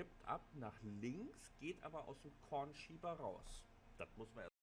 kippt ab nach links, geht aber aus dem Kornschieber raus. Das muss man erst.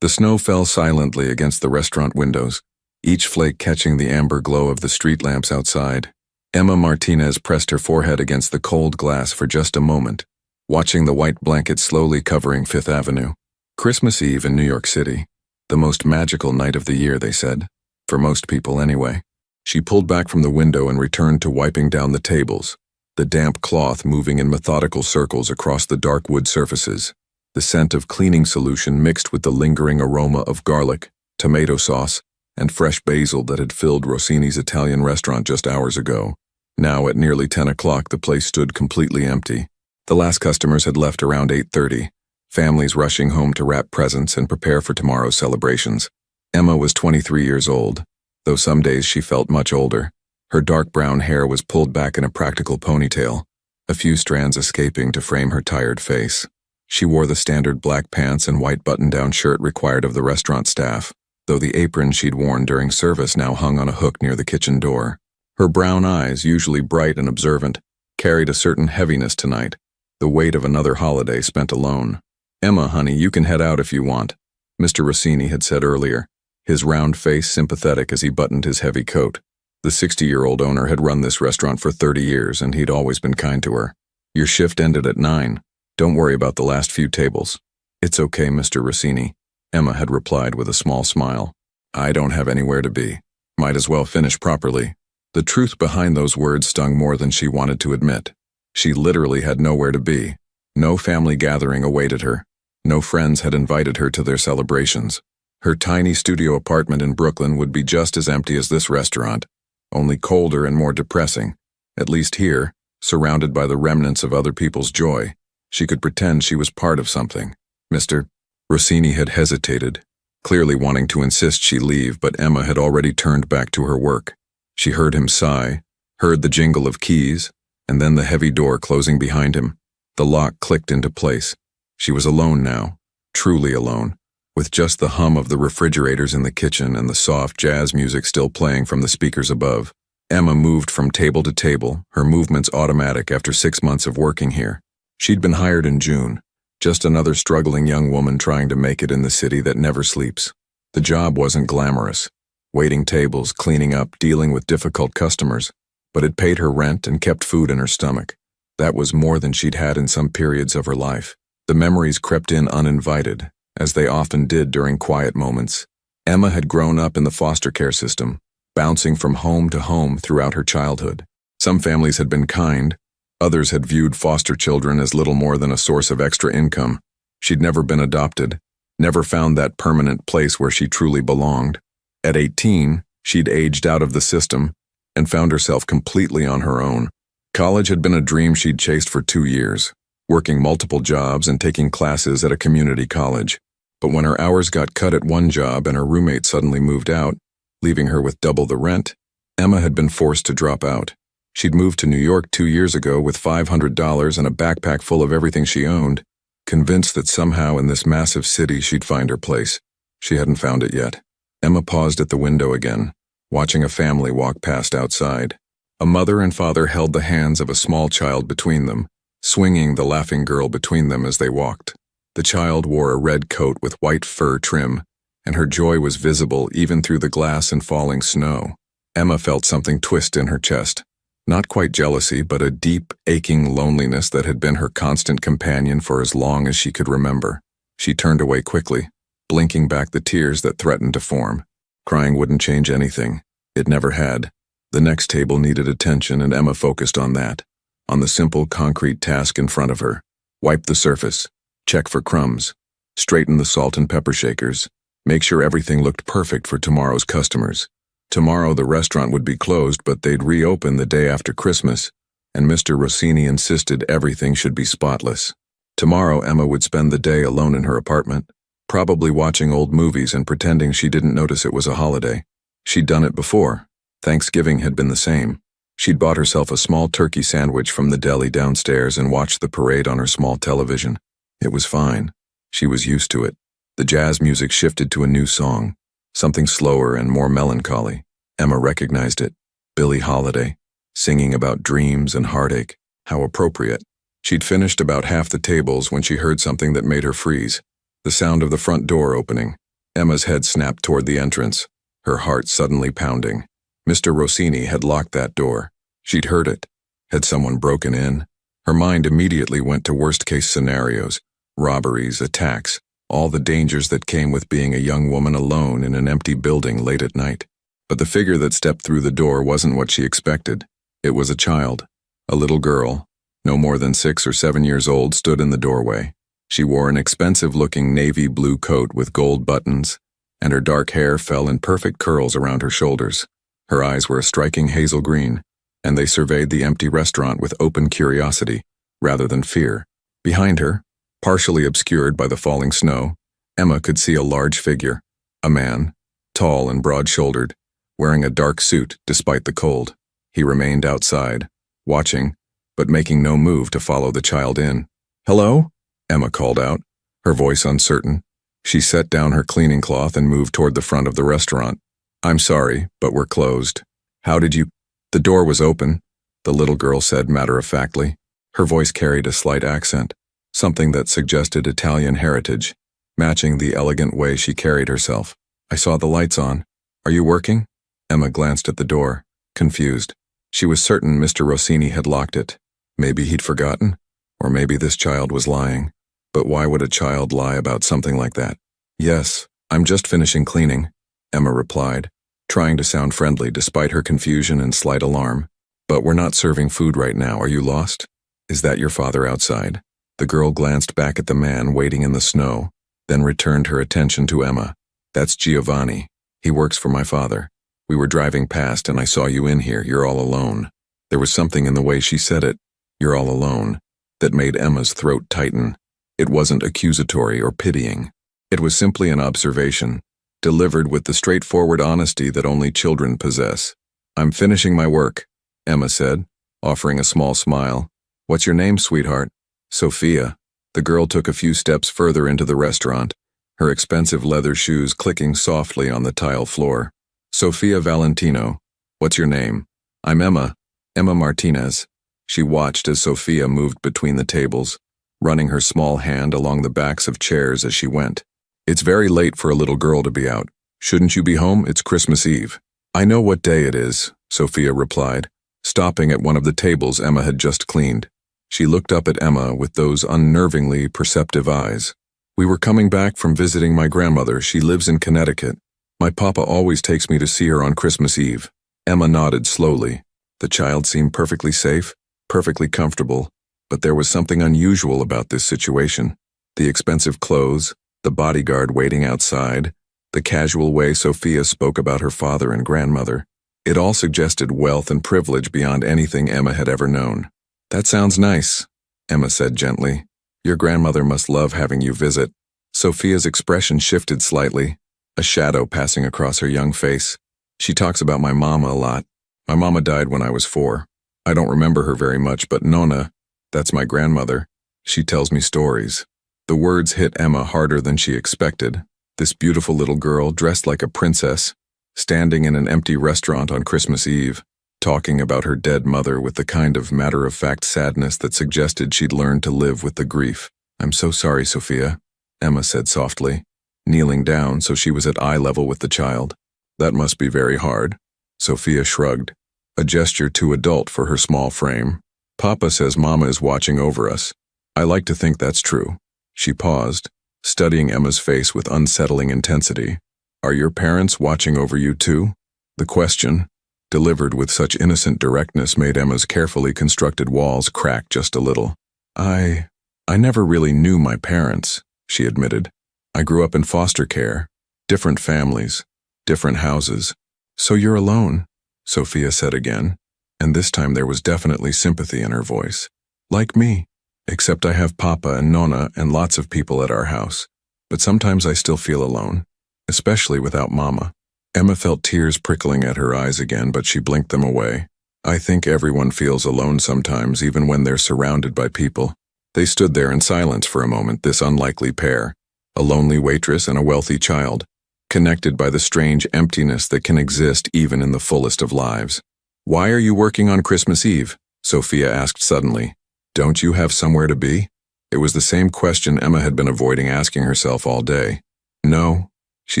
The snow fell silently against the restaurant windows, each flake catching the amber glow of the street lamps outside. Emma Martinez pressed her forehead against the cold glass for just a moment, watching the white blanket slowly covering Fifth Avenue. Christmas Eve in New York City. The most magical night of the year, they said. For most people, anyway. She pulled back from the window and returned to wiping down the tables, the damp cloth moving in methodical circles across the dark wood surfaces, the scent of cleaning solution mixed with the lingering aroma of garlic, tomato sauce, and fresh basil that had filled Rossini's Italian restaurant just hours ago. Now, at nearly 10 o'clock, the place stood completely empty. The last customers had left around 8:30, families rushing home to wrap presents and prepare for tomorrow's celebrations. Emma was 23 years old, though some days she felt much older. Her dark brown hair was pulled back in a practical ponytail, a few strands escaping to frame her tired face. She wore the standard black pants and white button-down shirt required of the restaurant staff, though the apron she'd worn during service now hung on a hook near the kitchen door. Her brown eyes, usually bright and observant, carried a certain heaviness tonight, the weight of another holiday spent alone. "Emma, honey, you can head out if you want," Mr. Rossini had said earlier, his round face sympathetic as he buttoned his heavy coat. The 60-year-old owner had run this restaurant for 30 years, and he'd always been kind to her. "Your shift ended at 9. Don't worry about the last few tables." "It's okay, Mr. Rossini," Emma had replied with a small smile. "I don't have anywhere to be. Might as well finish properly." The truth behind those words stung more than she wanted to admit. She literally had nowhere to be. No family gathering awaited her. No friends had invited her to their celebrations. Her tiny studio apartment in Brooklyn would be just as empty as this restaurant, only colder and more depressing. At least here, surrounded by the remnants of other people's joy, she could pretend she was part of something. Mr. Rossini had hesitated, clearly wanting to insist she leave, but Emma had already turned back to her work. She heard him sigh, heard the jingle of keys, and then the heavy door closing behind him. The lock clicked into place. She was alone now, truly alone, with just the hum of the refrigerators in the kitchen and the soft jazz music still playing from the speakers above. Emma moved from table to table, her movements automatic after 6 months of working here. She'd been hired in June, just another struggling young woman trying to make it in the city that never sleeps. The job wasn't glamorous. Waiting tables, cleaning up, dealing with difficult customers, but it paid her rent and kept food in her stomach. That was more than she'd had in some periods of her life. The memories crept in uninvited, as they often did during quiet moments. Emma had grown up in the foster care system, bouncing from home to home throughout her childhood. Some families had been kind, others had viewed foster children as little more than a source of extra income. She'd never been adopted, never found that permanent place where she truly belonged. At 18, she'd aged out of the system and found herself completely on her own. College had been a dream she'd chased for 2 years, working multiple jobs and taking classes at a community college. But when her hours got cut at one job and her roommate suddenly moved out, leaving her with double the rent, Emma had been forced to drop out. She'd moved to New York 2 years ago with $500 and a backpack full of everything she owned, convinced that somehow in this massive city she'd find her place. She hadn't found it yet. Emma paused at the window again, watching a family walk past outside. A mother and father held the hands of a small child between them, swinging the laughing girl between them as they walked. The child wore a red coat with white fur trim, and her joy was visible even through the glass and falling snow. Emma felt something twist in her chest. Not quite jealousy, but a deep, aching loneliness that had been her constant companion for as long as she could remember. She turned away quickly, blinking back the tears that threatened to form. Crying wouldn't change anything. It never had. The next table needed attention, and Emma focused on that, on the simple concrete task in front of her. Wipe the surface, check for crumbs, straighten the salt and pepper shakers, make sure everything looked perfect for tomorrow's customers. Tomorrow the restaurant would be closed, but they'd reopen the day after Christmas, and Mr. Rossini insisted everything should be spotless. Tomorrow Emma would spend the day alone in her apartment, probably watching old movies and pretending she didn't notice it was a holiday. She'd done it before. Thanksgiving had been the same. She'd bought herself a small turkey sandwich from the deli downstairs and watched the parade on her small television. It was fine. She was used to it. The jazz music shifted to a new song, something slower and more melancholy. Emma recognized it. Billie Holiday, singing about dreams and heartache. How appropriate. She'd finished about half the tables when she heard something that made her freeze. The sound of the front door opening. Emma's head snapped toward the entrance, her heart suddenly pounding. Mr. Rossini had locked that door. She'd heard it. Had someone broken in? Her mind immediately went to worst-case scenarios, robberies, attacks, all the dangers that came with being a young woman alone in an empty building late at night. But the figure that stepped through the door wasn't what she expected. It was a child. A little girl, no more than 6 or 7 years old, stood in the doorway. She wore an expensive-looking navy blue coat with gold buttons, and her dark hair fell in perfect curls around her shoulders. Her eyes were a striking hazel green, and they surveyed the empty restaurant with open curiosity, rather than fear. Behind her, partially obscured by the falling snow, Emma could see a large figure, a man, tall and broad-shouldered, wearing a dark suit despite the cold. He remained outside, watching, but making no move to follow the child in. "Hello?" Emma called out, her voice uncertain. She set down her cleaning cloth and moved toward the front of the restaurant. "I'm sorry, but we're closed." "How did you—" "The door was open," the little girl said matter-of-factly. Her voice carried a slight accent, something that suggested Italian heritage, matching the elegant way she carried herself. "I saw the lights on. Are you working?" Emma glanced at the door, confused. She was certain Mr. Rossini had locked it. Maybe he'd forgotten, or maybe this child was lying. But why would a child lie about something like that? "Yes, I'm just finishing cleaning," Emma replied, trying to sound friendly despite her confusion and slight alarm. "But we're not serving food right now. Are you lost? Is that your father outside?" The girl glanced back at the man waiting in the snow, then returned her attention to Emma. "That's Giovanni. He works for my father. We were driving past and I saw you in here. You're all alone." There was something in the way she said it, "You're all alone," that made Emma's throat tighten. It wasn't accusatory or pitying. It was simply an observation, delivered with the straightforward honesty that only children possess. "I'm finishing my work," Emma said, offering a small smile. "What's your name, sweetheart?" "Sophia." The girl took a few steps further into the restaurant, her expensive leather shoes clicking softly on the tile floor. "Sophia Valentino. What's your name?" "I'm Emma. Emma Martinez." She watched as Sophia moved between the tables, running her small hand along the backs of chairs as she went. "It's very late for a little girl to be out. Shouldn't you be home? It's Christmas Eve." "I know what day it is," Sophia replied, stopping at one of the tables Emma had just cleaned. She looked up at Emma with those unnervingly perceptive eyes. "We were coming back from visiting my grandmother. She lives in Connecticut. My papa always takes me to see her on Christmas Eve." Emma nodded slowly. The child seemed perfectly safe, perfectly comfortable, but there was something unusual about this situation. The expensive clothes, the bodyguard waiting outside, the casual way Sophia spoke about her father and grandmother. It all suggested wealth and privilege beyond anything Emma had ever known. "That sounds nice," Emma said gently. "Your grandmother must love having you visit." Sophia's expression shifted slightly, a shadow passing across her young face. "She talks about my mama a lot. My mama died when I was 4. I don't remember her very much, but Nonna, that's my grandmother, she tells me stories." The words hit Emma harder than she expected. This beautiful little girl, dressed like a princess, standing in an empty restaurant on Christmas Eve, talking about her dead mother with the kind of matter-of-fact sadness that suggested she'd learned to live with the grief. "I'm so sorry, Sophia," Emma said softly, kneeling down so she was at eye level with the child. "That must be very hard." Sophia shrugged, a gesture too adult for her small frame. "Papa says Mama is watching over us. I like to think that's true." She paused, studying Emma's face with unsettling intensity. "Are your parents watching over you too?" The question, delivered with such innocent directness, made Emma's carefully constructed walls crack just a little. I never really knew my parents," she admitted. "I grew up in foster care, different families, different houses." "So you're alone," Sophia said again, and this time there was definitely sympathy in her voice. "Like me, except I have Papa and Nonna and lots of people at our house. But sometimes I still feel alone, especially without Mama." Emma felt tears prickling at her eyes again, but she blinked them away. "I think everyone feels alone sometimes, even when they're surrounded by people." They stood there in silence for a moment, this unlikely pair, a lonely waitress and a wealthy child, connected by the strange emptiness that can exist even in the fullest of lives. "Why are you working on Christmas Eve?" Sophia asked suddenly. Don't you have somewhere to be? It was the same question Emma had been avoiding asking herself all day. No, she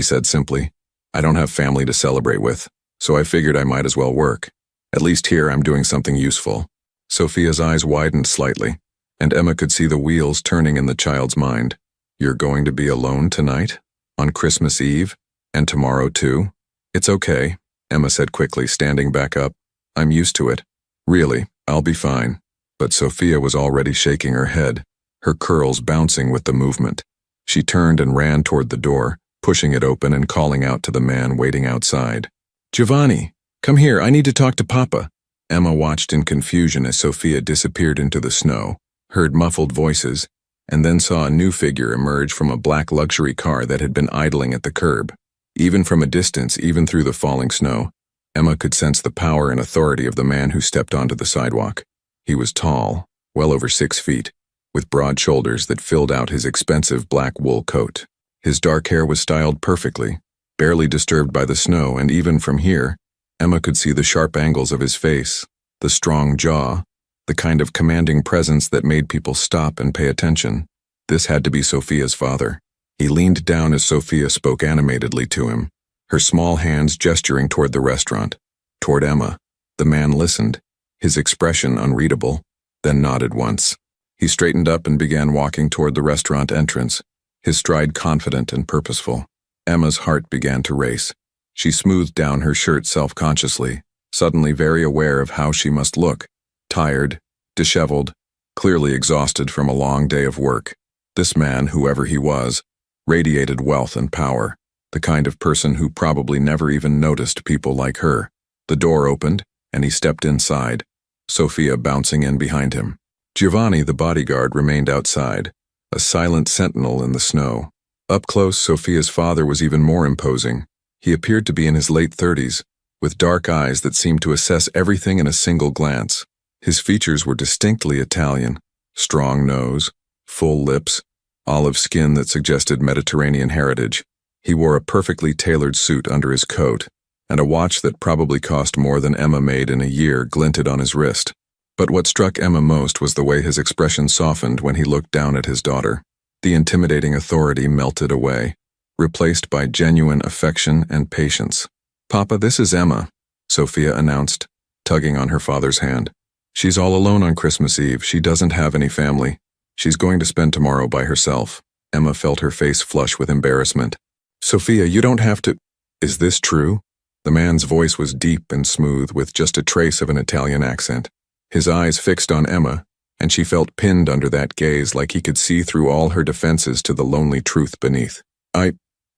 said simply. I don't have family to celebrate with, so I figured I might as well work. At least here I'm doing something useful. Sophia's eyes widened slightly, and Emma could see the wheels turning in the child's mind. You're going to be alone tonight? On Christmas Eve? And tomorrow too? It's okay, Emma said quickly, standing back up. I'm used to it. Really, I'll be fine. But Sophia was already shaking her head, her curls bouncing with the movement. She turned and ran toward the door, pushing it open and calling out to the man waiting outside. Giovanni, come here, I need to talk to Papa. Emma watched in confusion as Sophia disappeared into the snow, heard muffled voices, and then saw a new figure emerge from a black luxury car that had been idling at the curb. Even from a distance, even through the falling snow, Emma could sense the power and authority of the man who stepped onto the sidewalk. He was tall, well over 6 feet, with broad shoulders that filled out his expensive black wool coat. His dark hair was styled perfectly, barely disturbed by the snow, and even from here, Emma could see the sharp angles of his face, the strong jaw, the kind of commanding presence that made people stop and pay attention. This had to be Sophia's father. He leaned down as Sophia spoke animatedly to him, her small hands gesturing toward the restaurant, toward Emma. The man listened, his expression unreadable, then nodded once. He straightened up and began walking toward the restaurant entrance, his stride confident and purposeful. Emma's heart began to race. She smoothed down her shirt self-consciously, suddenly very aware of how she must look, tired, disheveled, clearly exhausted from a long day of work. This man, whoever he was, radiated wealth and power, the kind of person who probably never even noticed people like her. The door opened, and he stepped inside, Sophia bouncing in behind him. Giovanni, the bodyguard, remained outside, a silent sentinel in the snow. Up close, Sophia's father was even more imposing. He appeared to be in his late 30s, with dark eyes that seemed to assess everything in a single glance. His features were distinctly Italian: strong nose, full lips, olive skin that suggested Mediterranean heritage. He wore a perfectly tailored suit under his coat, and a watch that probably cost more than Emma made in a year glinted on his wrist. But what struck Emma most was the way his expression softened when he looked down at his daughter. The intimidating authority melted away, replaced by genuine affection and patience. "Papa, this is Emma," Sophia announced, tugging on her father's hand. "She's all alone on Christmas Eve. She doesn't have any family. She's going to spend tomorrow by herself." Emma felt her face flush with embarrassment. "Sophia, you don't have to—" "Is this true?" The man's voice was deep and smooth, with just a trace of an Italian accent. His eyes fixed on Emma, and she felt pinned under that gaze, like he could see through all her defenses to the lonely truth beneath.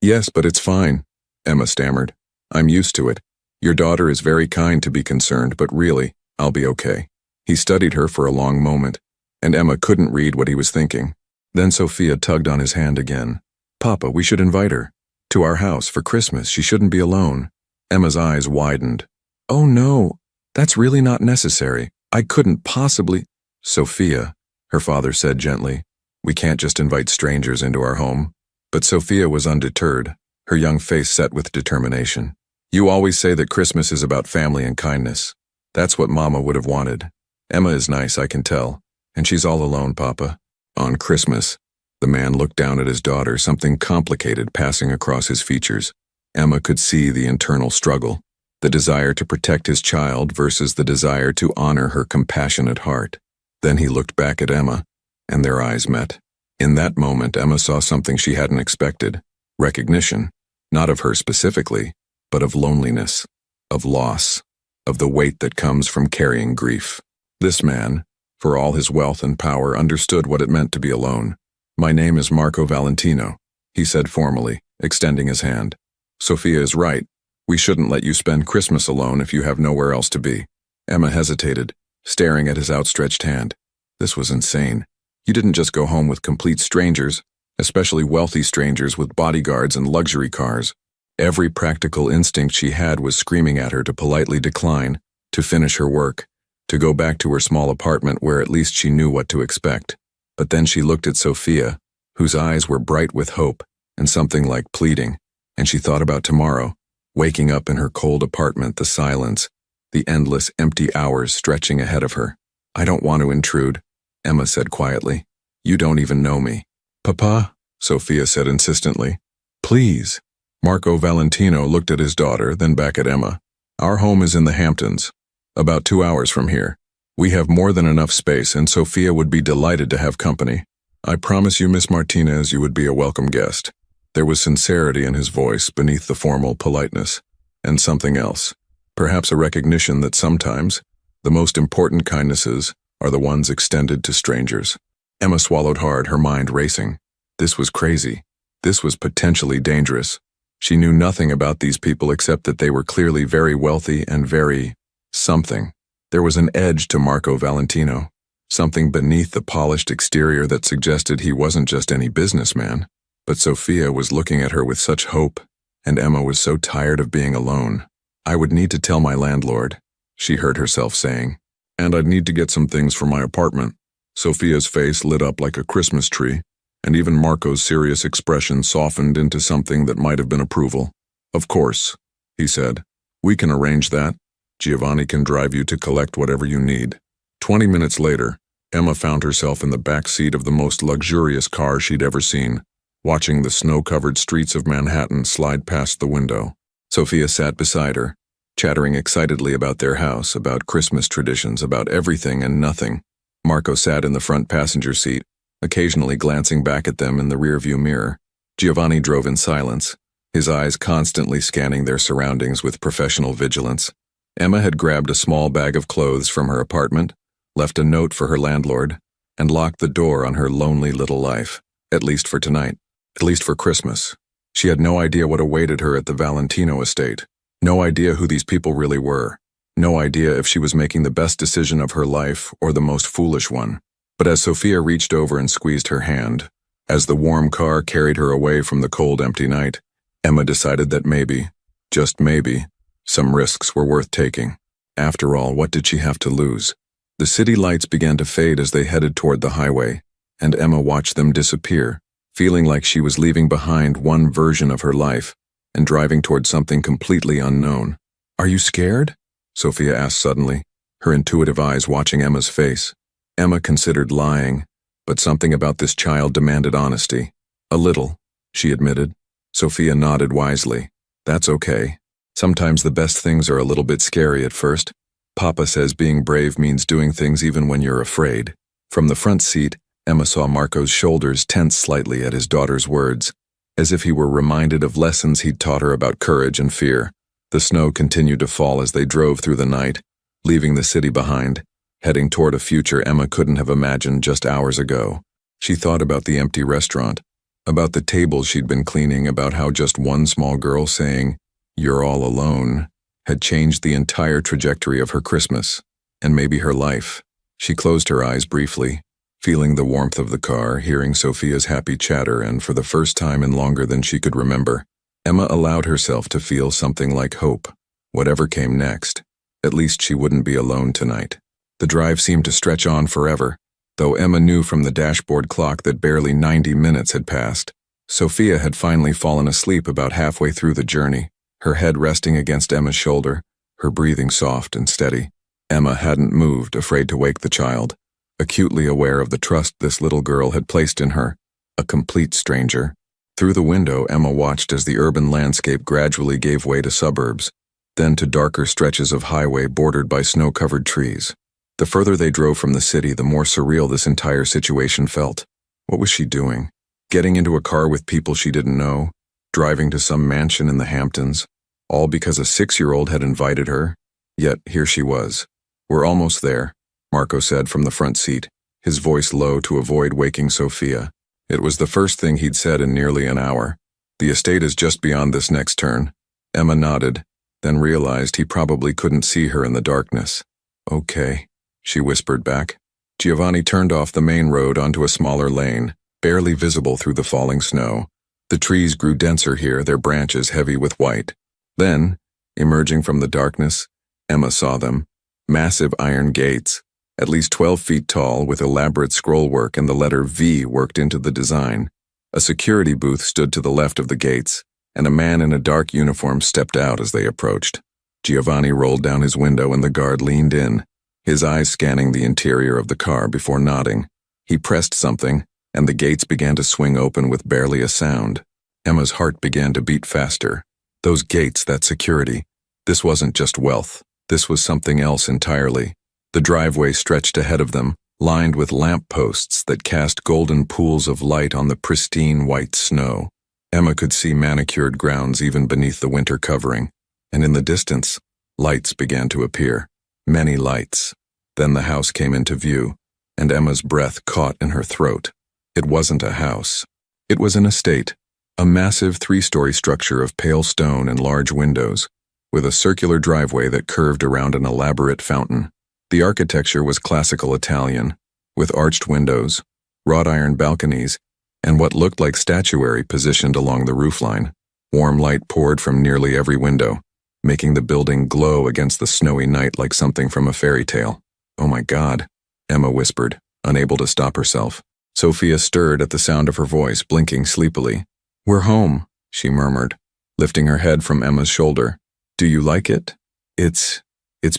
Yes, but it's fine," Emma stammered. "I'm used to it. Your daughter is very kind to be concerned, but really, I'll be okay." He studied her for a long moment, and Emma couldn't read what he was thinking. Then Sophia tugged on his hand again. "Papa, we should invite her to our house for Christmas. She shouldn't be alone." Emma's eyes widened. "Oh no, that's really not necessary. I couldn't possibly—" "Sophia," her father said gently, "we can't just invite strangers into our home." But Sophia was undeterred, her young face set with determination. "You always say that Christmas is about family and kindness. That's what Mama would have wanted. Emma is nice, I can tell, and she's all alone, Papa." On Christmas, the man looked down at his daughter, something complicated passing across his features. Emma could see the internal struggle, the desire to protect his child versus the desire to honor her compassionate heart. Then he looked back at Emma, and their eyes met. In that moment, Emma saw something she hadn't expected: recognition, not of her specifically, but of loneliness, of loss, of the weight that comes from carrying grief. This man, for all his wealth and power, understood what it meant to be alone. "My name is Marco Valentino," he said formally, extending his hand. "Sophia is right. We shouldn't let you spend Christmas alone if you have nowhere else to be." Emma hesitated, staring at his outstretched hand. This was insane. You didn't just go home with complete strangers, especially wealthy strangers with bodyguards and luxury cars. Every practical instinct she had was screaming at her to politely decline, to finish her work, to go back to her small apartment where at least she knew what to expect. But then she looked at Sophia, whose eyes were bright with hope and something like pleading, and she thought about tomorrow, waking up in her cold apartment, the silence, the endless empty hours stretching ahead of her. "I don't want to intrude," Emma said quietly. You don't even know me. Papa, Sophia said insistently. Please. Marco Valentino looked at his daughter, then back at Emma. Our home is in the Hamptons, about 2 hours from here. We have more than enough space, and Sophia would be delighted to have company. I promise you, Miss Martinez, you would be a welcome guest. There was sincerity in his voice beneath the formal politeness, and something else, perhaps a recognition that sometimes the most important kindnesses are the ones extended to strangers. Emma swallowed hard, her mind racing. This was crazy. This was potentially dangerous. She knew nothing about these people except that they were clearly very wealthy and very something. There was an edge to Marco Valentino, something beneath the polished exterior that suggested he wasn't just any businessman. But Sophia was looking at her with such hope, and Emma was so tired of being alone. I would need to tell my landlord, she heard herself saying. And I'd need to get some things for my apartment. Sophia's face lit up like a Christmas tree, and even Marco's serious expression softened into something that might have been approval. Of course, he said. We can arrange that. Giovanni can drive you to collect whatever you need. 20 minutes later, Emma found herself in the back seat of the most luxurious car she'd ever seen, watching the snow-covered streets of Manhattan slide past the window. Sophia sat beside her, chattering excitedly about their house, about Christmas traditions, about everything and nothing. Marco sat in the front passenger seat, occasionally glancing back at them in the rearview mirror. Giovanni drove in silence, his eyes constantly scanning their surroundings with professional vigilance. Emma had grabbed a small bag of clothes from her apartment, left a note for her landlord, and locked the door on her lonely little life, at least for tonight, at least for Christmas. She had no idea what awaited her at the Valentino estate, no idea who these people really were, no idea if she was making the best decision of her life or the most foolish one. But as Sophia reached over and squeezed her hand, as the warm car carried her away from the cold, empty night, Emma decided that maybe, just maybe, some risks were worth taking. After all, what did she have to lose? The city lights began to fade as they headed toward the highway, and Emma watched them disappear, feeling like she was leaving behind one version of her life and driving toward something completely unknown. Are you scared? Sophia asked suddenly, her intuitive eyes watching Emma's face. Emma considered lying, but something about this child demanded honesty. A little, she admitted. Sophia nodded wisely. That's okay. Sometimes the best things are a little bit scary at first. Papa says being brave means doing things even when you're afraid. From the front seat, Emma saw Marco's shoulders tense slightly at his daughter's words, as if he were reminded of lessons he'd taught her about courage and fear. The snow continued to fall as they drove through the night, leaving the city behind, heading toward a future Emma couldn't have imagined just hours ago. She thought about the empty restaurant, about the tables she'd been cleaning, about how just one small girl saying, "You're all alone," had changed the entire trajectory of her Christmas, and maybe her life. She closed her eyes briefly, feeling the warmth of the car, hearing Sophia's happy chatter, and for the first time in longer than she could remember, Emma allowed herself to feel something like hope. Whatever came next, at least she wouldn't be alone tonight. The drive seemed to stretch on forever, though Emma knew from the dashboard clock that barely 90 minutes had passed. Sophia had finally fallen asleep about halfway through the journey, her head resting against Emma's shoulder, her breathing soft and steady. Emma hadn't moved, afraid to wake the child, acutely aware of the trust this little girl had placed in her, a complete stranger. Through the window, Emma watched as the urban landscape gradually gave way to suburbs, then to darker stretches of highway bordered by snow-covered trees. The further they drove from the city, the more surreal this entire situation felt. What was she doing? Getting into a car with people she didn't know, driving to some mansion in the Hamptons, all because a 6-year-old had invited her? Yet here she was. We're almost there, Marco said from the front seat, his voice low to avoid waking Sophia. It was the first thing he'd said in nearly an hour. The estate is just beyond this next turn. Emma nodded, then realized he probably couldn't see her in the darkness. Okay, she whispered back. Giovanni turned off the main road onto a smaller lane, barely visible through the falling snow. The trees grew denser here, their branches heavy with white. Then, emerging from the darkness, Emma saw them. Massive iron gates, at least 12 feet tall, with elaborate scrollwork and the letter V worked into the design. A security booth stood to the left of the gates, and a man in a dark uniform stepped out as they approached. Giovanni rolled down his window and the guard leaned in, his eyes scanning the interior of the car before nodding. He pressed something, and the gates began to swing open with barely a sound. Emma's heart began to beat faster. Those gates, that security. This wasn't just wealth. This was something else entirely. The driveway stretched ahead of them, lined with lamp posts that cast golden pools of light on the pristine white snow. Emma could see manicured grounds even beneath the winter covering, and in the distance, lights began to appear. Many lights. Then the house came into view, and Emma's breath caught in her throat. It wasn't a house. It was an estate, a massive 3-story structure of pale stone and large windows, with a circular driveway that curved around an elaborate fountain. The architecture was classical Italian, with arched windows, wrought iron balconies, and what looked like statuary positioned along the roofline. Warm light poured from nearly every window, making the building glow against the snowy night like something from a fairy tale. "Oh my God," Emma whispered, unable to stop herself. Sophia stirred at the sound of her voice, blinking sleepily. "We're home," she murmured, lifting her head from Emma's shoulder. "Do you like it?" It's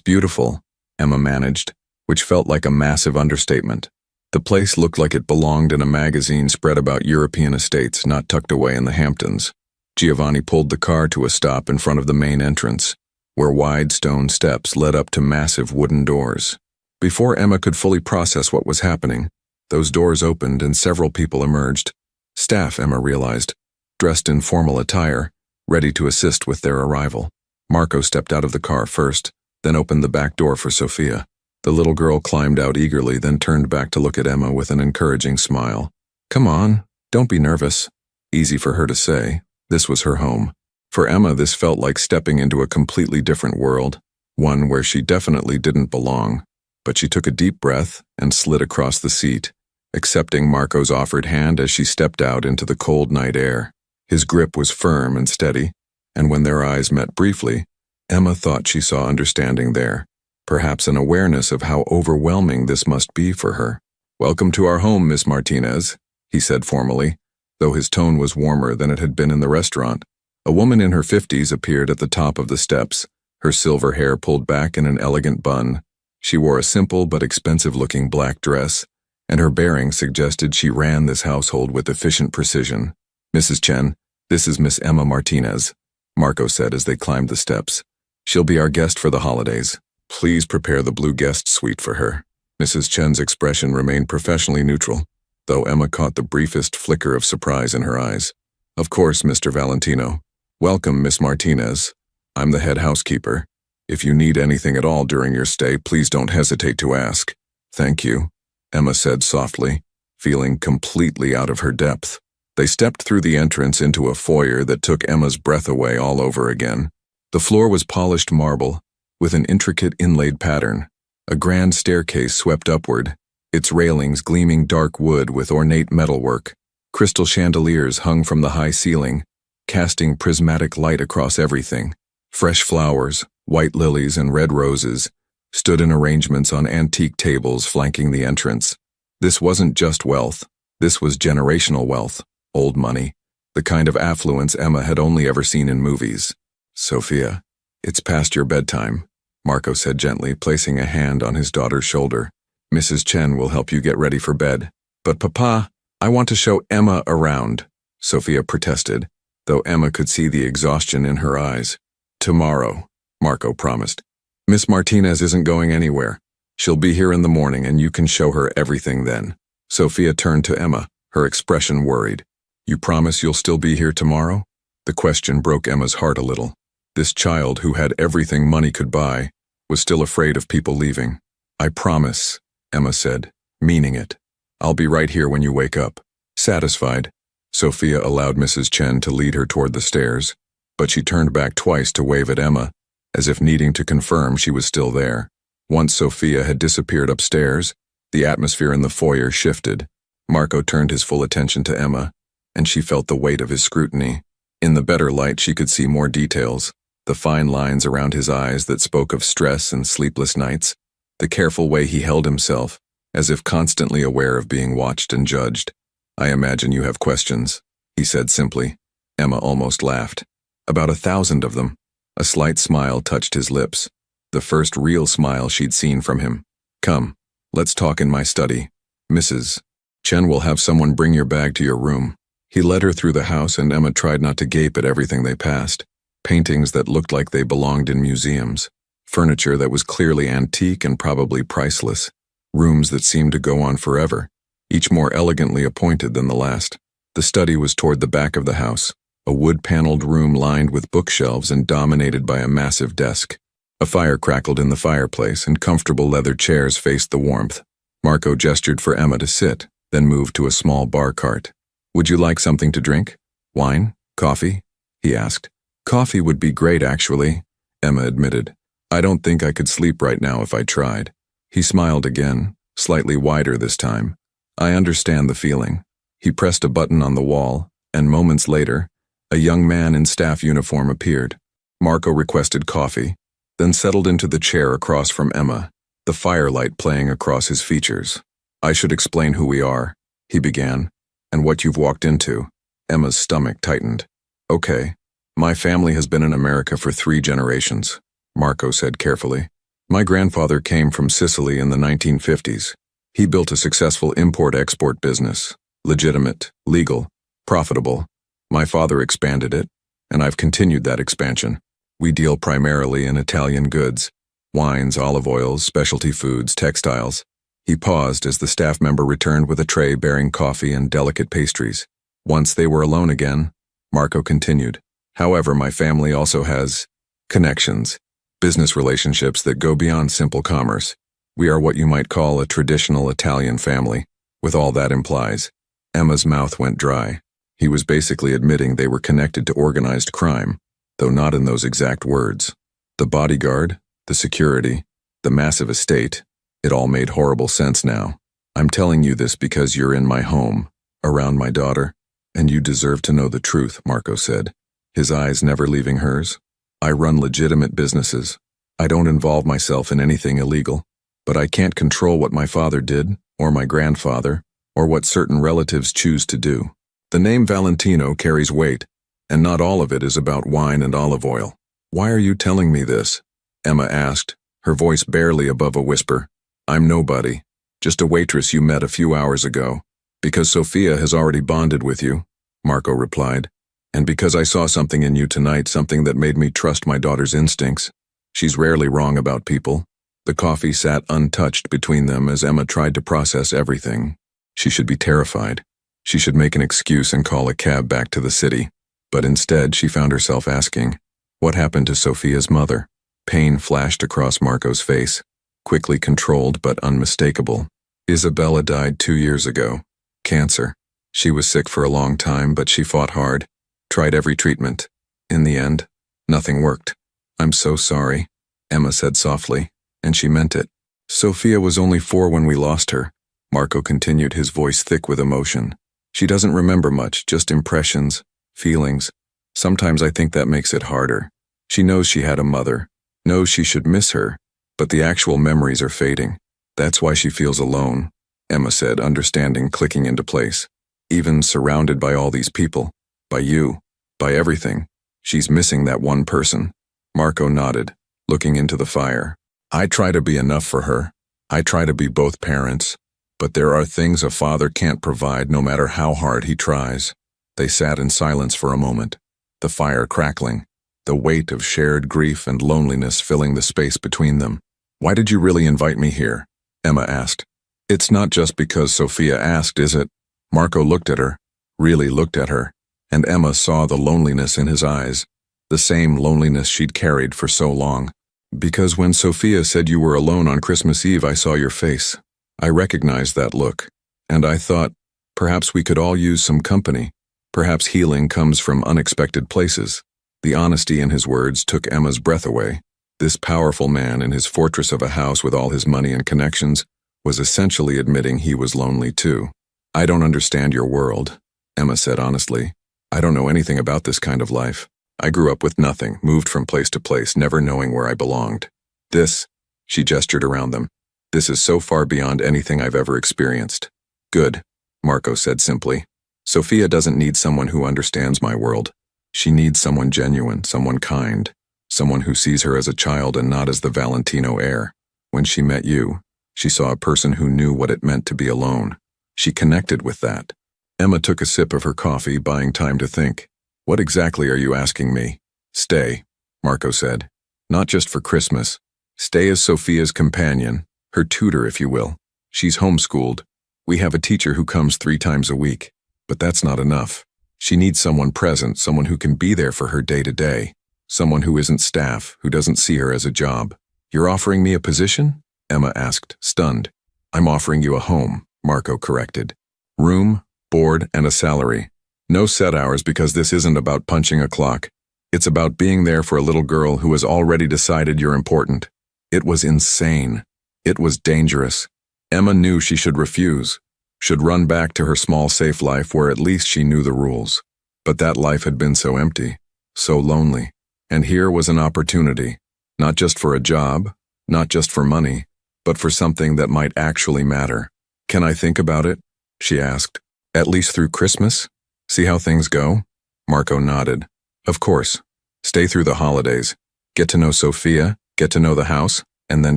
beautiful," Emma managed, which felt like a massive understatement. The place looked like it belonged in a magazine spread about European estates not tucked away in the Hamptons. Giovanni pulled the car to a stop in front of the main entrance, where wide stone steps led up to massive wooden doors. Before Emma could fully process what was happening, those doors opened and several people emerged. Staff, Emma realized, dressed in formal attire, ready to assist with their arrival. Marco stepped out of the car first, then opened the back door for Sophia. The little girl climbed out eagerly, then turned back to look at Emma with an encouraging smile. "Come on, don't be nervous." Easy for her to say. This was her home. For Emma, this felt like stepping into a completely different world, one where she definitely didn't belong. But she took a deep breath and slid across the seat, accepting Marco's offered hand as she stepped out into the cold night air. His grip was firm and steady, and when their eyes met briefly, Emma thought she saw understanding there, perhaps an awareness of how overwhelming this must be for her. "Welcome to our home, Miss Martinez," he said formally, though his tone was warmer than it had been in the restaurant. A woman in her 50s appeared at the top of the steps, her silver hair pulled back in an elegant bun. She wore a simple but expensive-looking black dress, and her bearing suggested she ran this household with efficient precision. "Mrs. Chen, this is Miss Emma Martinez," Marco said as they climbed the steps. "She'll be our guest for the holidays. Please prepare the blue guest suite for her." Mrs. Chen's expression remained professionally neutral, though Emma caught the briefest flicker of surprise in her eyes. "Of course, Mr. Valentino. Welcome, Miss Martinez. I'm the head housekeeper. If you need anything at all during your stay, please don't hesitate to ask." "Thank you," Emma said softly, feeling completely out of her depth. They stepped through the entrance into a foyer that took Emma's breath away all over again. The floor was polished marble, with an intricate inlaid pattern. A grand staircase swept upward, its railings gleaming dark wood with ornate metalwork. Crystal chandeliers hung from the high ceiling, casting prismatic light across everything. Fresh flowers, white lilies and red roses, stood in arrangements on antique tables flanking the entrance. This wasn't just wealth. This was generational wealth, old money, the kind of affluence Emma had only ever seen in movies. "Sophia, it's past your bedtime," Marco said gently, placing a hand on his daughter's shoulder. "Mrs. Chen will help you get ready for bed." "But Papa, I want to show Emma around," Sophia protested, though Emma could see the exhaustion in her eyes. "Tomorrow," Marco promised. "Miss Martinez isn't going anywhere. She'll be here in the morning and you can show her everything then." Sophia turned to Emma, her expression worried. "You promise you'll still be here tomorrow?" The question broke Emma's heart a little. This child, who had everything money could buy, was still afraid of people leaving. "I promise," Emma said, meaning it. "I'll be right here when you wake up." Satisfied, Sophia allowed Mrs. Chen to lead her toward the stairs, but she turned back twice to wave at Emma, as if needing to confirm she was still there. Once Sophia had disappeared upstairs, the atmosphere in the foyer shifted. Marco turned his full attention to Emma, and she felt the weight of his scrutiny. In the better light, she could see more details, the fine lines around his eyes that spoke of stress and sleepless nights, the careful way he held himself, as if constantly aware of being watched and judged. "I imagine you have questions," he said simply. Emma almost laughed. "About 1,000 of them." A slight smile touched his lips, the first real smile she'd seen from him. "Come, let's talk in my study. Mrs. Chen will have someone bring your bag to your room. He led her through the house, and Emma tried not to gape at everything they passed. Paintings that looked like they belonged in museums. Furniture that was clearly antique and probably priceless. Rooms that seemed to go on forever, each more elegantly appointed than the last. The study was toward the back of the house, a wood-paneled room lined with bookshelves and dominated by a massive desk. A fire crackled in the fireplace, and comfortable leather chairs faced the warmth. Marco gestured for Emma to sit, then moved to a small bar cart. "Would you like something to drink? Wine? Coffee?" he asked. "Coffee would be great, actually," Emma admitted. "I don't think I could sleep right now if I tried." He smiled again, slightly wider this time. "I understand the feeling." He pressed a button on the wall, and moments later, a young man in staff uniform appeared. Marco requested coffee, then settled into the chair across from Emma, the firelight playing across his features. "I should explain who we are," he began, "and what you've walked into." Emma's stomach tightened. "Okay. My family has been in America for 3 generations, Marco said carefully. "My grandfather came from Sicily in the 1950s. He built a successful import-export business, legitimate, legal, profitable. My father expanded it, and I've continued that expansion. We deal primarily in Italian goods, wines, olive oils, specialty foods, textiles." He paused as the staff member returned with a tray bearing coffee and delicate pastries. Once they were alone again, Marco continued. "However, my family also has connections, business relationships that go beyond simple commerce. We are what you might call a traditional Italian family, with all that implies." Emma's mouth went dry. He was basically admitting they were connected to organized crime, though not in those exact words. The bodyguard, the security, the massive estate, it all made horrible sense now. "I'm telling you this because you're in my home, around my daughter, and you deserve to know the truth," Marco said, his eyes never leaving hers. "I run legitimate businesses. I don't involve myself in anything illegal, but I can't control what my father did, or my grandfather, or what certain relatives choose to do. The name Valentino carries weight, and not all of it is about wine and olive oil." "Why are you telling me this?" Emma asked, her voice barely above a whisper. "I'm nobody, just a waitress you met a few hours ago." "Because Sophia has already bonded with you," Marco replied. "And because I saw something in you tonight, something that made me trust my daughter's instincts. She's rarely wrong about people." The coffee sat untouched between them as Emma tried to process everything. She should be terrified. She should make an excuse and call a cab back to the city. But instead, she found herself asking, what happened to Sophia's mother? Pain flashed across Marco's face, quickly controlled but unmistakable. "Isabella died 2 years ago. Cancer. She was sick for a long time, but she fought hard. Tried every treatment. In the end, nothing worked." "I'm so sorry," Emma said softly, and she meant it. "Sophia was only 4 when we lost her," Marco continued, his voice thick with emotion. "She doesn't remember much, just impressions, feelings. Sometimes I think that makes it harder. She knows she had a mother, knows she should miss her, but the actual memories are fading. That's why she feels alone," Emma said, understanding clicking into place. "Even surrounded by all these people, by you, by everything, she's missing that one person." Marco nodded, looking into the fire. "I try to be enough for her. I try to be both parents. But there are things a father can't provide no matter how hard he tries." They sat in silence for a moment, the fire crackling, the weight of shared grief and loneliness filling the space between them. "Why did you really invite me here?" Emma asked. "It's not just because Sophia asked, is it?" Marco looked at her, really looked at her, and Emma saw the loneliness in his eyes, the same loneliness she'd carried for so long. "Because when Sophia said you were alone on Christmas Eve, I saw your face. I recognized that look, and I thought, perhaps we could all use some company. Perhaps healing comes from unexpected places." The honesty in his words took Emma's breath away. This powerful man in his fortress of a house with all his money and connections was essentially admitting he was lonely too. "I don't understand your world," Emma said honestly. "I don't know anything about this kind of life. I grew up with nothing, moved from place to place, never knowing where I belonged. This," she gestured around them, "this is so far beyond anything I've ever experienced." "Good," Marco said simply. "Sophia doesn't need someone who understands my world. She needs someone genuine, someone kind, someone who sees her as a child and not as the Valentino heir. When she met you, she saw a person who knew what it meant to be alone, She connected with that. Emma took a sip of her coffee, buying time to think. What exactly are you asking me? Stay, Marco said. Not just for Christmas. Stay as Sophia's companion, her tutor if you will. She's homeschooled. We have a teacher who comes 3 times a week. But that's not enough. She needs someone present, someone who can be there for her day to day. Someone who isn't staff, who doesn't see her as a job. You're offering me a position? Emma asked, stunned. I'm offering you a home, Marco corrected. Room, board, and a salary. No set hours because this isn't about punching a clock. It's about being there for a little girl who has already decided you're important. It was insane. It was dangerous. Emma knew she should refuse, should run back to her small safe life where at least she knew the rules. But that life had been so empty, so lonely. And here was an opportunity, not just for a job, not just for money, but for something that might actually matter. Can I think about it? She asked. At least through Christmas? See how things go? Marco nodded. Of course. Stay through the holidays. Get to know Sophia, get to know the house, and then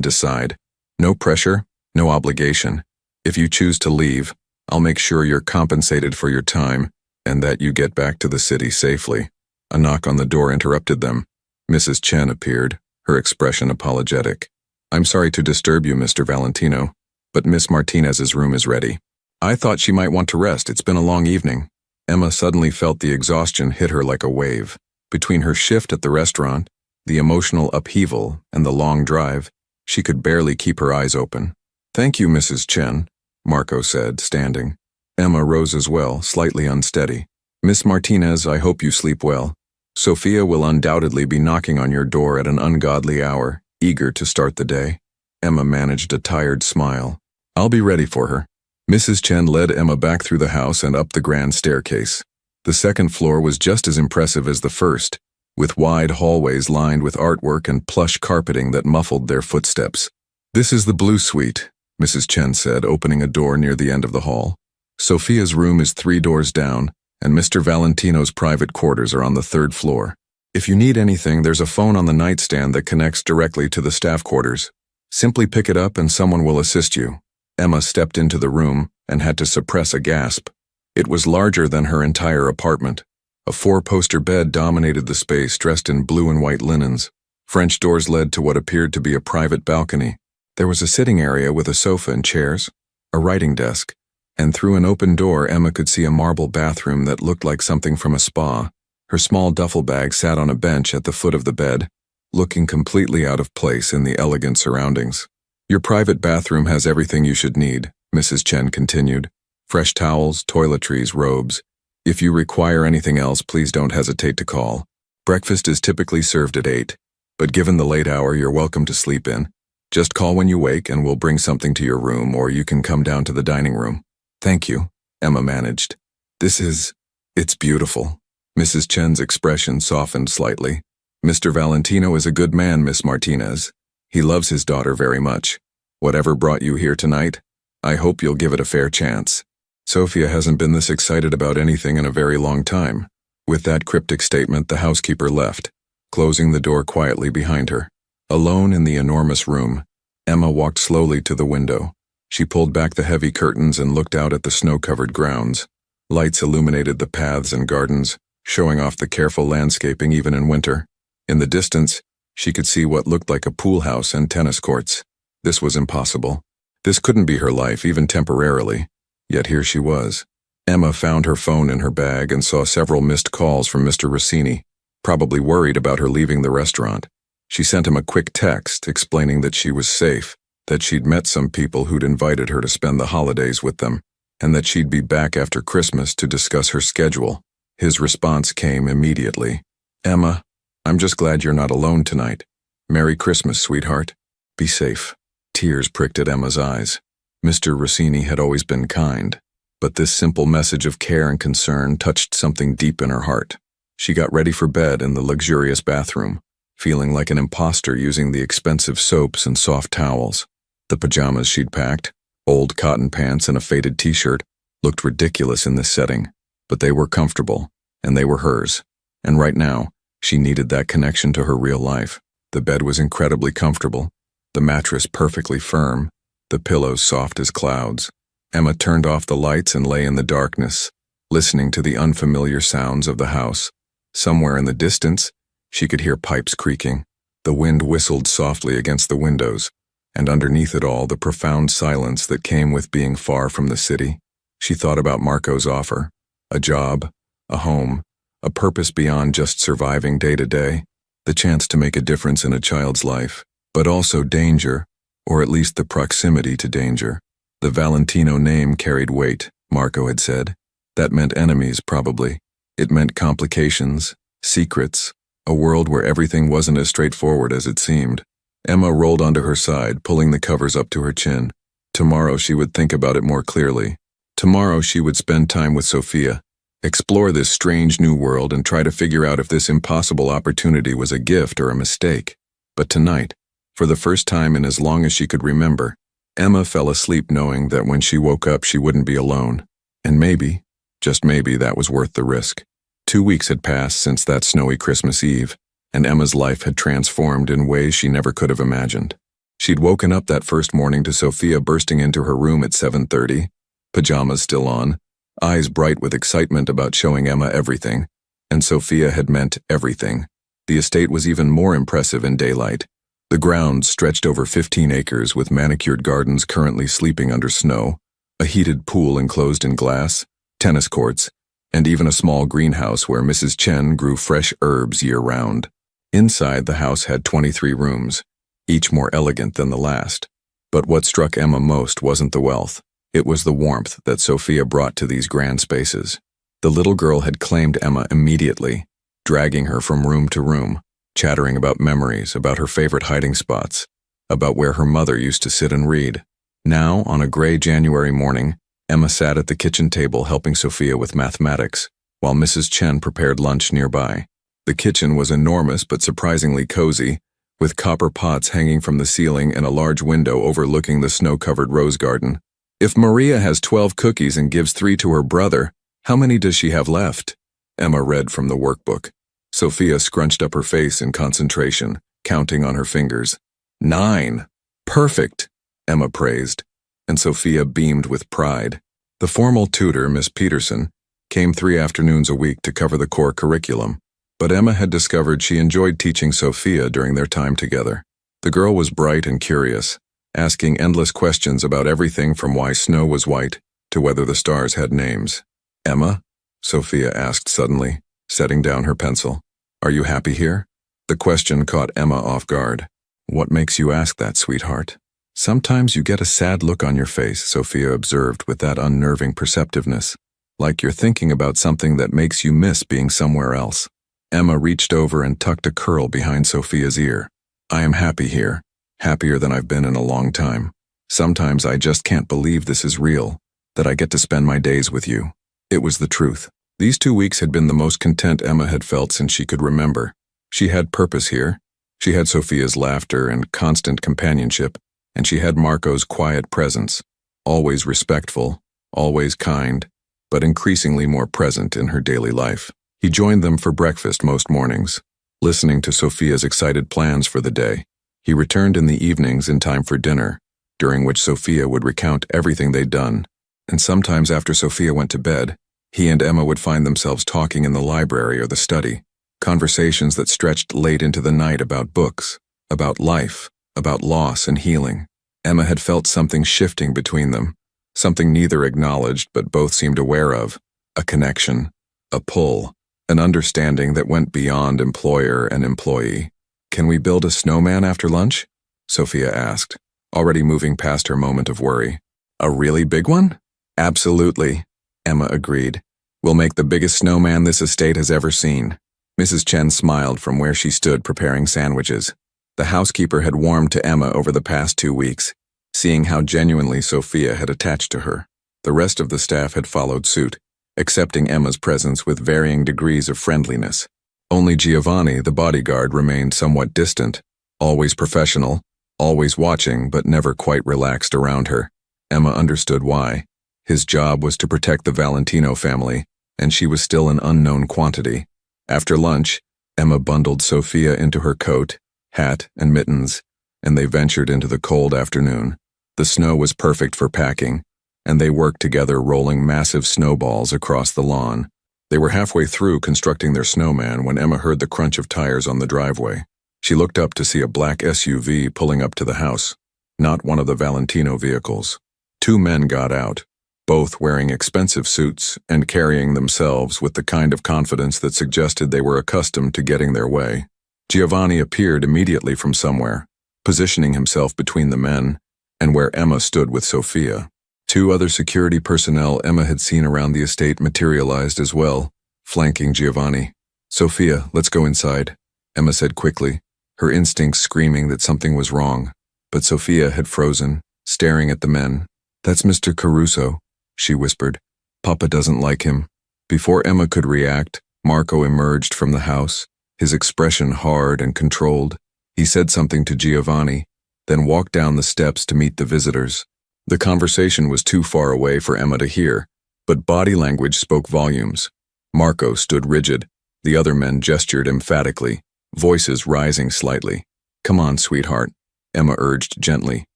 decide. No pressure, no obligation. If you choose to leave, I'll make sure you're compensated for your time and that you get back to the city safely. A knock on the door interrupted them. Mrs. Chen appeared, her expression apologetic. I'm sorry to disturb you, Mr. Valentino, but Miss Martinez's room is ready. I thought she might want to rest. It's been a long evening. Emma suddenly felt the exhaustion hit her like a wave. Between her shift at the restaurant, the emotional upheaval, and the long drive, she could barely keep her eyes open. Thank you, Mrs. Chen, Marco said, standing. Emma rose as well, slightly unsteady. Miss Martinez, I hope you sleep well. Sophia will undoubtedly be knocking on your door at an ungodly hour, eager to start the day. Emma managed a tired smile. I'll be ready for her. Mrs. Chen led Emma back through the house and up the grand staircase. The second floor was just as impressive as the first, with wide hallways lined with artwork and plush carpeting that muffled their footsteps. This is the blue suite, Mrs. Chen said, opening a door near the end of the hall. Sophia's room is 3 doors down, and Mr. Valentino's private quarters are on the 3rd floor. If you need anything, there's a phone on the nightstand that connects directly to the staff quarters. Simply pick it up and someone will assist you. Emma stepped into the room and had to suppress a gasp. It was larger than her entire apartment. A 4-poster bed dominated the space, dressed in blue and white linens. French doors led to what appeared to be a private balcony. There was a sitting area with a sofa and chairs, a writing desk, and through an open door Emma could see a marble bathroom that looked like something from a spa. Her small duffel bag sat on a bench at the foot of the bed, looking completely out of place in the elegant surroundings. Your private bathroom has everything you should need, Mrs. Chen continued. Fresh towels, toiletries, robes. If you require anything else, please don't hesitate to call. Breakfast is typically served at 8, but given the late hour, you're welcome to sleep in. Just call when you wake and we'll bring something to your room, or you can come down to the dining room. Thank you, Emma managed. It's beautiful. Mrs. Chen's expression softened slightly. Mr. Valentino is a good man, Miss Martinez. He loves his daughter very much. Whatever brought you here tonight, I hope you'll give it a fair chance. Sophia hasn't been this excited about anything in a very long time. With that cryptic statement, the housekeeper left, closing the door quietly behind her. Alone in the enormous room, Emma walked slowly to the window. She pulled back the heavy curtains and looked out at the snow-covered grounds. Lights illuminated the paths and gardens, showing off the careful landscaping even in winter. In the distance, she could see what looked like a pool house and tennis courts. This was impossible. This couldn't be her life, even temporarily. Yet here she was. Emma found her phone in her bag and saw several missed calls from Mr. Rossini, probably worried about her leaving the restaurant. She sent him a quick text explaining that she was safe, that she'd met some people who'd invited her to spend the holidays with them, and that she'd be back after Christmas to discuss her schedule. His response came immediately. Emma, I'm just glad you're not alone tonight. Merry Christmas, sweetheart. Be safe. Tears pricked at Emma's eyes. Mr. Rossini had always been kind, but this simple message of care and concern touched something deep in her heart. She got ready for bed in the luxurious bathroom, feeling like an imposter using the expensive soaps and soft towels. The pajamas she'd packed, old cotton pants and a faded t-shirt, looked ridiculous in this setting, but they were comfortable, and they were hers. And right now, she needed that connection to her real life. The bed was incredibly comfortable, the mattress perfectly firm, the pillows soft as clouds. Emma turned off the lights and lay in the darkness, listening to the unfamiliar sounds of the house. Somewhere in the distance, she could hear pipes creaking. The wind whistled softly against the windows, and underneath it all, the profound silence that came with being far from the city. She thought about Marco's offer: a job, a home, a purpose beyond just surviving day to day, the chance to make a difference in a child's life, but also danger, or at least the proximity to danger. The Valentino name carried weight, Marco had said. That meant enemies, probably. It meant complications, secrets, a world where everything wasn't as straightforward as it seemed. Emma rolled onto her side, pulling the covers up to her chin. Tomorrow she would think about it more clearly. Tomorrow she would spend time with Sophia, explore this strange new world and try to figure out if this impossible opportunity was a gift or a mistake. But tonight, for the first time in as long as she could remember, Emma fell asleep knowing that when she woke up she wouldn't be alone. And maybe, just maybe, that was worth the risk. 2 weeks had passed since that snowy Christmas Eve, and Emma's life had transformed in ways she never could have imagined. She'd woken up that first morning to Sophia bursting into her room at 7:30, pajamas still on, eyes bright with excitement about showing Emma everything, and Sophia had meant everything. The estate was even more impressive in daylight. The grounds stretched over 15 acres with manicured gardens currently sleeping under snow, a heated pool enclosed in glass, tennis courts, and even a small greenhouse where Mrs. Chen grew fresh herbs year-round. Inside, the house had 23 rooms, each more elegant than the last. But what struck Emma most wasn't the wealth. It was the warmth that Sophia brought to these grand spaces. The little girl had claimed Emma immediately, dragging her from room to room, chattering about memories, about her favorite hiding spots, about where her mother used to sit and read. Now, on a gray January morning, Emma sat at the kitchen table helping Sophia with mathematics, while Mrs. Chen prepared lunch nearby. The kitchen was enormous but surprisingly cozy, with copper pots hanging from the ceiling and a large window overlooking the snow-covered rose garden. If Maria has 12 cookies and gives 3 to her brother, how many does she have left? Emma read from the workbook. Sophia scrunched up her face in concentration, counting on her fingers. 9. Perfect, Emma praised, and Sophia beamed with pride. The formal tutor, Miss Peterson, came 3 afternoons a week to cover the core curriculum, but Emma had discovered she enjoyed teaching Sophia during their time together. The girl was bright and curious, asking endless questions about everything from why snow was white to whether the stars had names. Emma? Sophia asked suddenly, setting down her pencil. Are you happy here? The question caught Emma off guard. What makes you ask that, sweetheart? Sometimes you get a sad look on your face, Sophia observed with that unnerving perceptiveness, like you're thinking about something that makes you miss being somewhere else. Emma reached over and tucked a curl behind Sophia's ear. I am happy here, happier than I've been in a long time. Sometimes I just can't believe this is real, that I get to spend my days with you. It was the truth. These 2 weeks had been the most content Emma had felt since she could remember. She had purpose here. She had Sophia's laughter and constant companionship, and she had Marco's quiet presence, always respectful, always kind, but increasingly more present in her daily life. He joined them for breakfast most mornings, listening to Sophia's excited plans for the day. He returned in the evenings in time for dinner, during which Sophia would recount everything they'd done, and sometimes after Sophia went to bed, he and Emma would find themselves talking in the library or the study, conversations that stretched late into the night about books, about life, about loss and healing. Emma had felt something shifting between them, something neither acknowledged but both seemed aware of, a connection, a pull, an understanding that went beyond employer and employee. Can we build a snowman after lunch? Sophia asked, already moving past her moment of worry. A really big one? Absolutely, Emma agreed. We'll make the biggest snowman this estate has ever seen. Mrs. Chen smiled from where she stood preparing sandwiches. The housekeeper had warmed to Emma over the past 2 weeks, seeing how genuinely Sophia had attached to her. The rest of the staff had followed suit, accepting Emma's presence with varying degrees of friendliness. Only Giovanni, the bodyguard, remained somewhat distant, always professional, always watching but never quite relaxed around her. Emma understood why. His job was to protect the Valentino family, and she was still an unknown quantity. After lunch, Emma bundled Sophia into her coat, hat, and mittens, and they ventured into the cold afternoon. The snow was perfect for packing, and they worked together rolling massive snowballs across the lawn. They were halfway through constructing their snowman when Emma heard the crunch of tires on the driveway. She looked up to see a black SUV pulling up to the house, not one of the Valentino vehicles. Two men got out, both wearing expensive suits and carrying themselves with the kind of confidence that suggested they were accustomed to getting their way. Giovanni appeared immediately from somewhere, positioning himself between the men and where Emma stood with Sophia. Two other security personnel Emma had seen around the estate materialized as well, flanking Giovanni. "Sophia, let's go inside," Emma said quickly, her instincts screaming that something was wrong. But Sophia had frozen, staring at the men. "That's Mr. Caruso," she whispered. "Papa doesn't like him." Before Emma could react, Marco emerged from the house, his expression hard and controlled. He said something to Giovanni, then walked down the steps to meet the visitors. The conversation was too far away for Emma to hear, but body language spoke volumes. Marco stood rigid. The other men gestured emphatically, voices rising slightly. "Come on, sweetheart," Emma urged gently,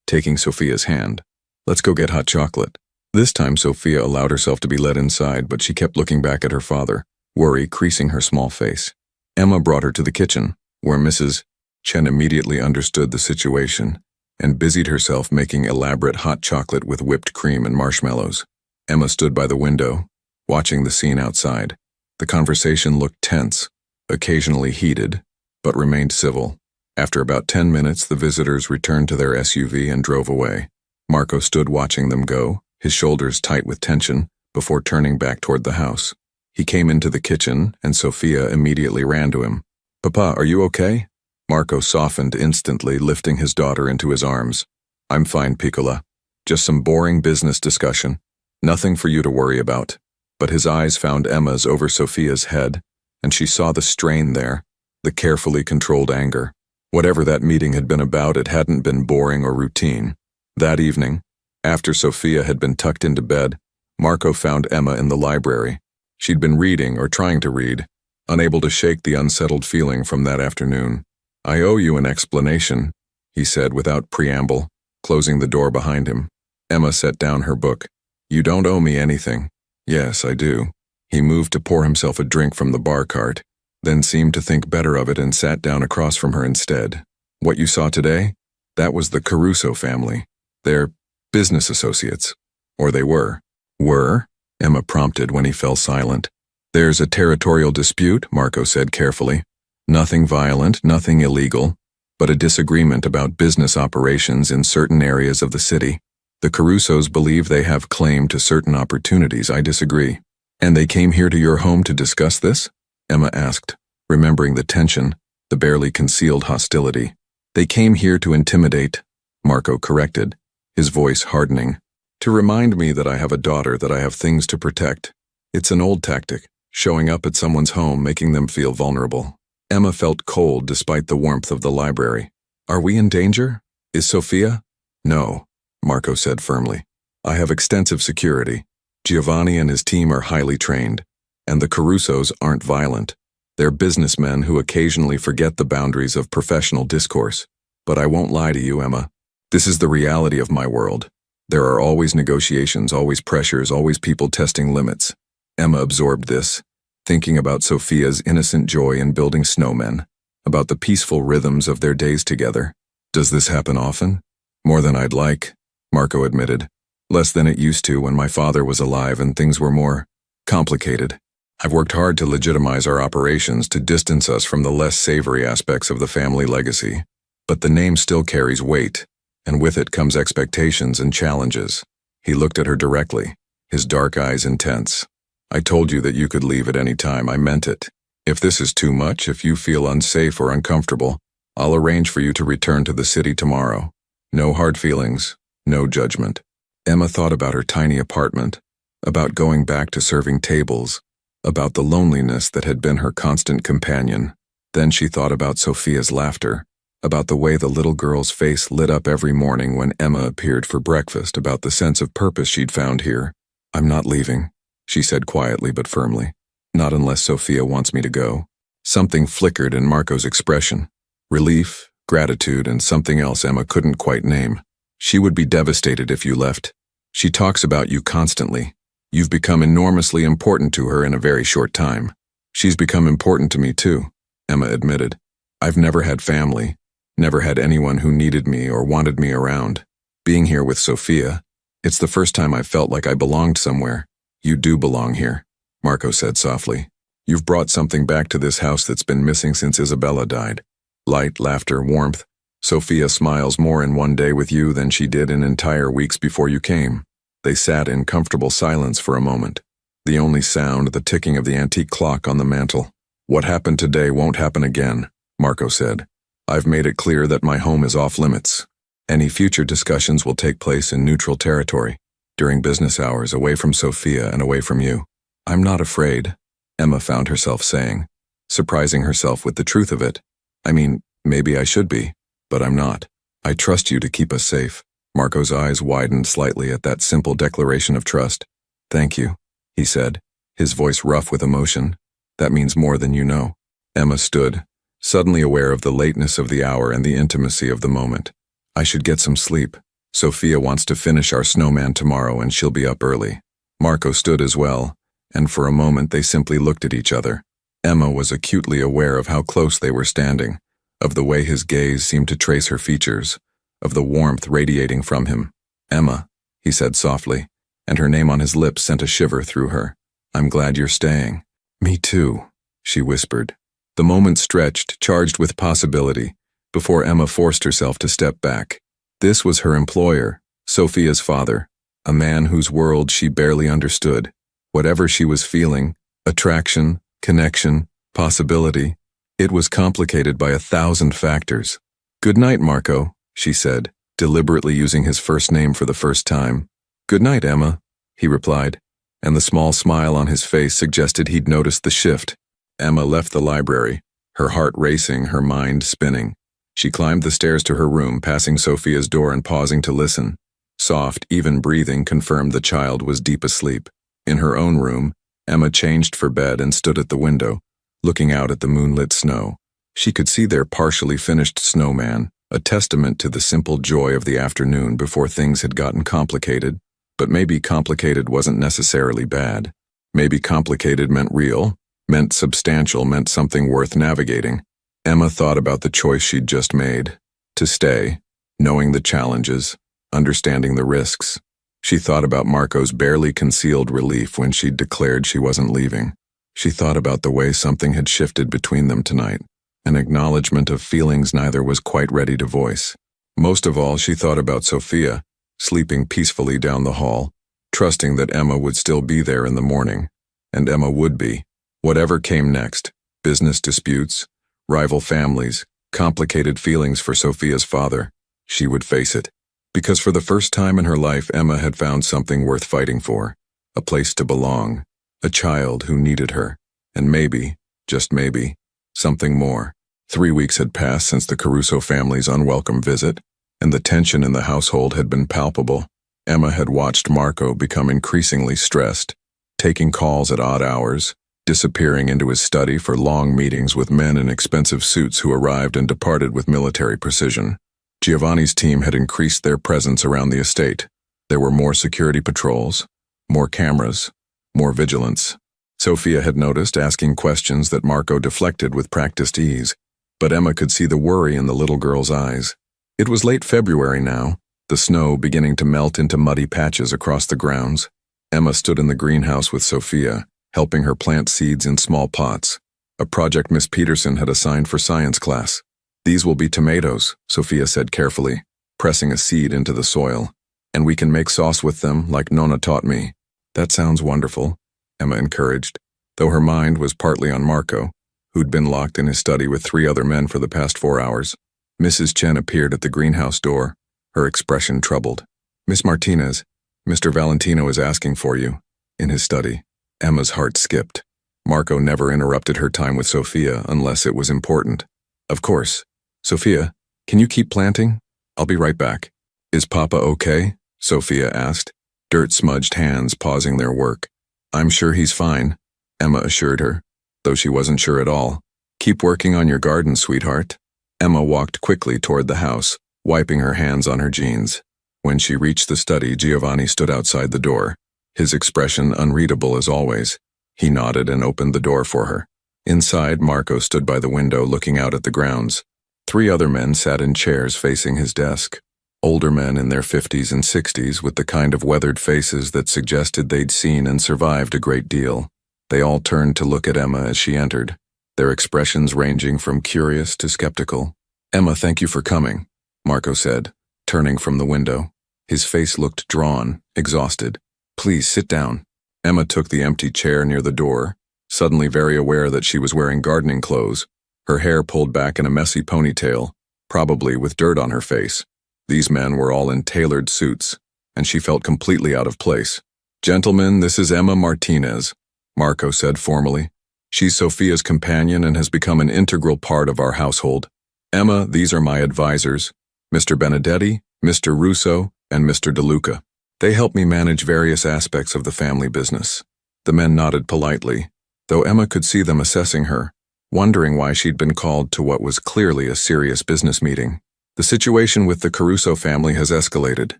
taking Sophia's hand. "Let's go get hot chocolate." This time Sophia allowed herself to be led inside, but she kept looking back at her father, worry creasing her small face. Emma brought her to the kitchen, where Mrs. Chen immediately understood the situation and busied herself making elaborate hot chocolate with whipped cream and marshmallows. Emma stood by the window, watching the scene outside. The conversation looked tense, occasionally heated, but remained civil. After about 10 minutes, the visitors returned to their SUV and drove away. Marco stood watching them go, his shoulders tight with tension, before turning back toward the house. He came into the kitchen, and Sophia immediately ran to him. "Papa, are you okay?" Marco softened instantly, lifting his daughter into his arms. "I'm fine, Piccola. Just some boring business discussion. Nothing for you to worry about." But his eyes found Emma's over Sophia's head, and she saw the strain there, the carefully controlled anger. Whatever that meeting had been about, it hadn't been boring or routine. That evening, after Sophia had been tucked into bed, Marco found Emma in the library. She'd been reading or trying to read, unable to shake the unsettled feeling from that afternoon. "I owe you an explanation," he said without preamble, closing the door behind him. Emma set down her book. "You don't owe me anything." "Yes, I do." He moved to pour himself a drink from the bar cart, then seemed to think better of it and sat down across from her instead. "What you saw today? That was the Caruso family. They're business associates. Or they were." "Were?" Emma prompted when he fell silent. "There's a territorial dispute," Marco said carefully. "Nothing violent, nothing illegal, but a disagreement about business operations in certain areas of the city. The Carusos believe they have claim to certain opportunities. I disagree." "And they came here to your home to discuss this?" Emma asked, remembering the tension, the barely concealed hostility. "They came here to intimidate," Marco corrected, his voice hardening. "To remind me that I have a daughter, that I have things to protect. It's an old tactic, showing up at someone's home, making them feel vulnerable." Emma felt cold despite the warmth of the library. "Are we in danger? Is Sophia?" "No," Marco said firmly. "I have extensive security. Giovanni and his team are highly trained, and the Carusos aren't violent. They're businessmen who occasionally forget the boundaries of professional discourse. But I won't lie to you, Emma. This is the reality of my world. There are always negotiations, always pressures, always people testing limits." Emma absorbed this, thinking about Sophia's innocent joy in building snowmen, about the peaceful rhythms of their days together. "Does this happen often?" "More than I'd like," Marco admitted. "Less than it used to when my father was alive and things were more complicated. I've worked hard to legitimize our operations, to distance us from the less savory aspects of the family legacy. But the name still carries weight, and with it comes expectations and challenges." He looked at her directly, his dark eyes intense. "I told you that you could leave at any time. I meant it. If this is too much, if you feel unsafe or uncomfortable, I'll arrange for you to return to the city tomorrow. No hard feelings, no judgment." Emma thought about her tiny apartment, about going back to serving tables, about the loneliness that had been her constant companion. Then she thought about Sophia's laughter, about the way the little girl's face lit up every morning when Emma appeared for breakfast, about the sense of purpose she'd found here. "I'm not leaving," she said quietly but firmly. "Not unless Sophia wants me to go." Something flickered in Marco's expression. Relief, gratitude, and something else Emma couldn't quite name. "She would be devastated if you left," She talks about you constantly. You've become enormously important to her in a very short time. She's become important to me too, Emma admitted. I've never had family, never had anyone who needed me or wanted me around. Being here with Sophia, it's the first time I've felt like I belonged somewhere. You do belong here, Marco said softly. You've brought something back to this house that's been missing since Isabella died. Light, laughter, warmth. Sophia smiles more in one day with you than she did in entire weeks before you came. They sat in comfortable silence for a moment. The only sound, the ticking of the antique clock on the mantel. What happened today won't happen again, Marco said. I've made it clear that my home is off limits. Any future discussions will take place in neutral territory, during business hours, away from Sophia and away from you. I'm not afraid, Emma found herself saying, surprising herself with the truth of it. I mean, maybe I should be, but I'm not. I trust you to keep us safe. Marco's eyes widened slightly at that simple declaration of trust. Thank you, he said, his voice rough with emotion. That means more than you know. Emma stood, suddenly aware of the lateness of the hour and the intimacy of the moment. I should get some sleep. Sophia wants to finish our snowman tomorrow and she'll be up early. Marco stood as well, and for a moment they simply looked at each other. Emma was acutely aware of how close they were standing, of the way his gaze seemed to trace her features, of the warmth radiating from him. Emma, he said softly, and her name on his lips sent a shiver through her. I'm glad you're staying. Me too, she whispered. The moment stretched, charged with possibility, before Emma forced herself to step back. This was her employer, Sophia's father, a man whose world she barely understood. Whatever she was feeling, attraction, connection, possibility, it was complicated by 1,000 factors. Good night, Marco, she said, deliberately using his first name for the first time. Good night, Emma, he replied, and the small smile on his face suggested he'd noticed the shift. Emma left the library, her heart racing, her mind spinning. She climbed the stairs to her room, passing Sophia's door and pausing to listen. Soft, even breathing confirmed the child was deep asleep. In her own room, Emma changed for bed and stood at the window, looking out at the moonlit snow. She could see their partially finished snowman, a testament to the simple joy of the afternoon before things had gotten complicated. But maybe complicated wasn't necessarily bad. Maybe complicated meant real, meant substantial, meant something worth navigating. Emma thought about the choice she'd just made, to stay, knowing the challenges, understanding the risks. She thought about Marco's barely concealed relief when she'd declared she wasn't leaving. She thought about the way something had shifted between them tonight, an acknowledgement of feelings neither was quite ready to voice. Most of all, she thought about Sophia, sleeping peacefully down the hall, trusting that Emma would still be there in the morning. And Emma would be. Whatever came next, business disputes, rival families, complicated feelings for Sophia's father, she would face it. Because for the first time in her life, Emma had found something worth fighting for, a place to belong, a child who needed her, and maybe, just maybe, something more. 3 weeks had passed since the Caruso family's unwelcome visit, and the tension in the household had been palpable. Emma had watched Marco become increasingly stressed, taking calls at odd hours, disappearing into his study for long meetings with men in expensive suits who arrived and departed with military precision. Giovanni's team had increased their presence around the estate. There were more security patrols, more cameras, more vigilance. Sophia had noticed, asking questions that Marco deflected with practiced ease, but Emma could see the worry in the little girl's eyes. It was late February now, the snow beginning to melt into muddy patches across the grounds. Emma stood in the greenhouse with Sophia, helping her plant seeds in small pots, a project Miss Peterson had assigned for science class. These will be tomatoes, Sophia said carefully, pressing a seed into the soil. And we can make sauce with them like Nonna taught me. That sounds wonderful, Emma encouraged, though her mind was partly on Marco, who'd been locked in his study with 3 other men for the past 4 hours. Mrs. Chen appeared at the greenhouse door, her expression troubled. Miss Martinez, Mr. Valentino is asking for you, in his study. Emma's heart skipped. Marco never interrupted her time with Sophia unless it was important. Of course. Sophia, can you keep planting? I'll be right back. Is Papa okay? Sophia asked, dirt-smudged hands pausing their work. I'm sure he's fine, Emma assured her, though she wasn't sure at all. Keep working on your garden, sweetheart. Emma walked quickly toward the house, wiping her hands on her jeans. When she reached the study, Giovanni stood outside the door, his expression unreadable as always. He nodded and opened the door for her. Inside, Marco stood by the window looking out at the grounds. 3 other men sat in chairs facing his desk. Older men in their 50s and 60s with the kind of weathered faces that suggested they'd seen and survived a great deal. They all turned to look at Emma as she entered, their expressions ranging from curious to skeptical. "Emma, thank you for coming," Marco said, turning from the window. His face looked drawn, exhausted. "Please sit down." Emma took the empty chair near the door, suddenly very aware that she was wearing gardening clothes, her hair pulled back in a messy ponytail, probably with dirt on her face. These men were all in tailored suits, and she felt completely out of place. "Gentlemen, this is Emma Martinez," Marco said formally. "She's Sophia's companion and has become an integral part of our household. Emma, these are my advisors, Mr. Benedetti, Mr. Russo, and Mr. DeLuca. They help me manage various aspects of the family business." The men nodded politely, though Emma could see them assessing her, wondering why she'd been called to what was clearly a serious business meeting. "The situation with the Caruso family has escalated,"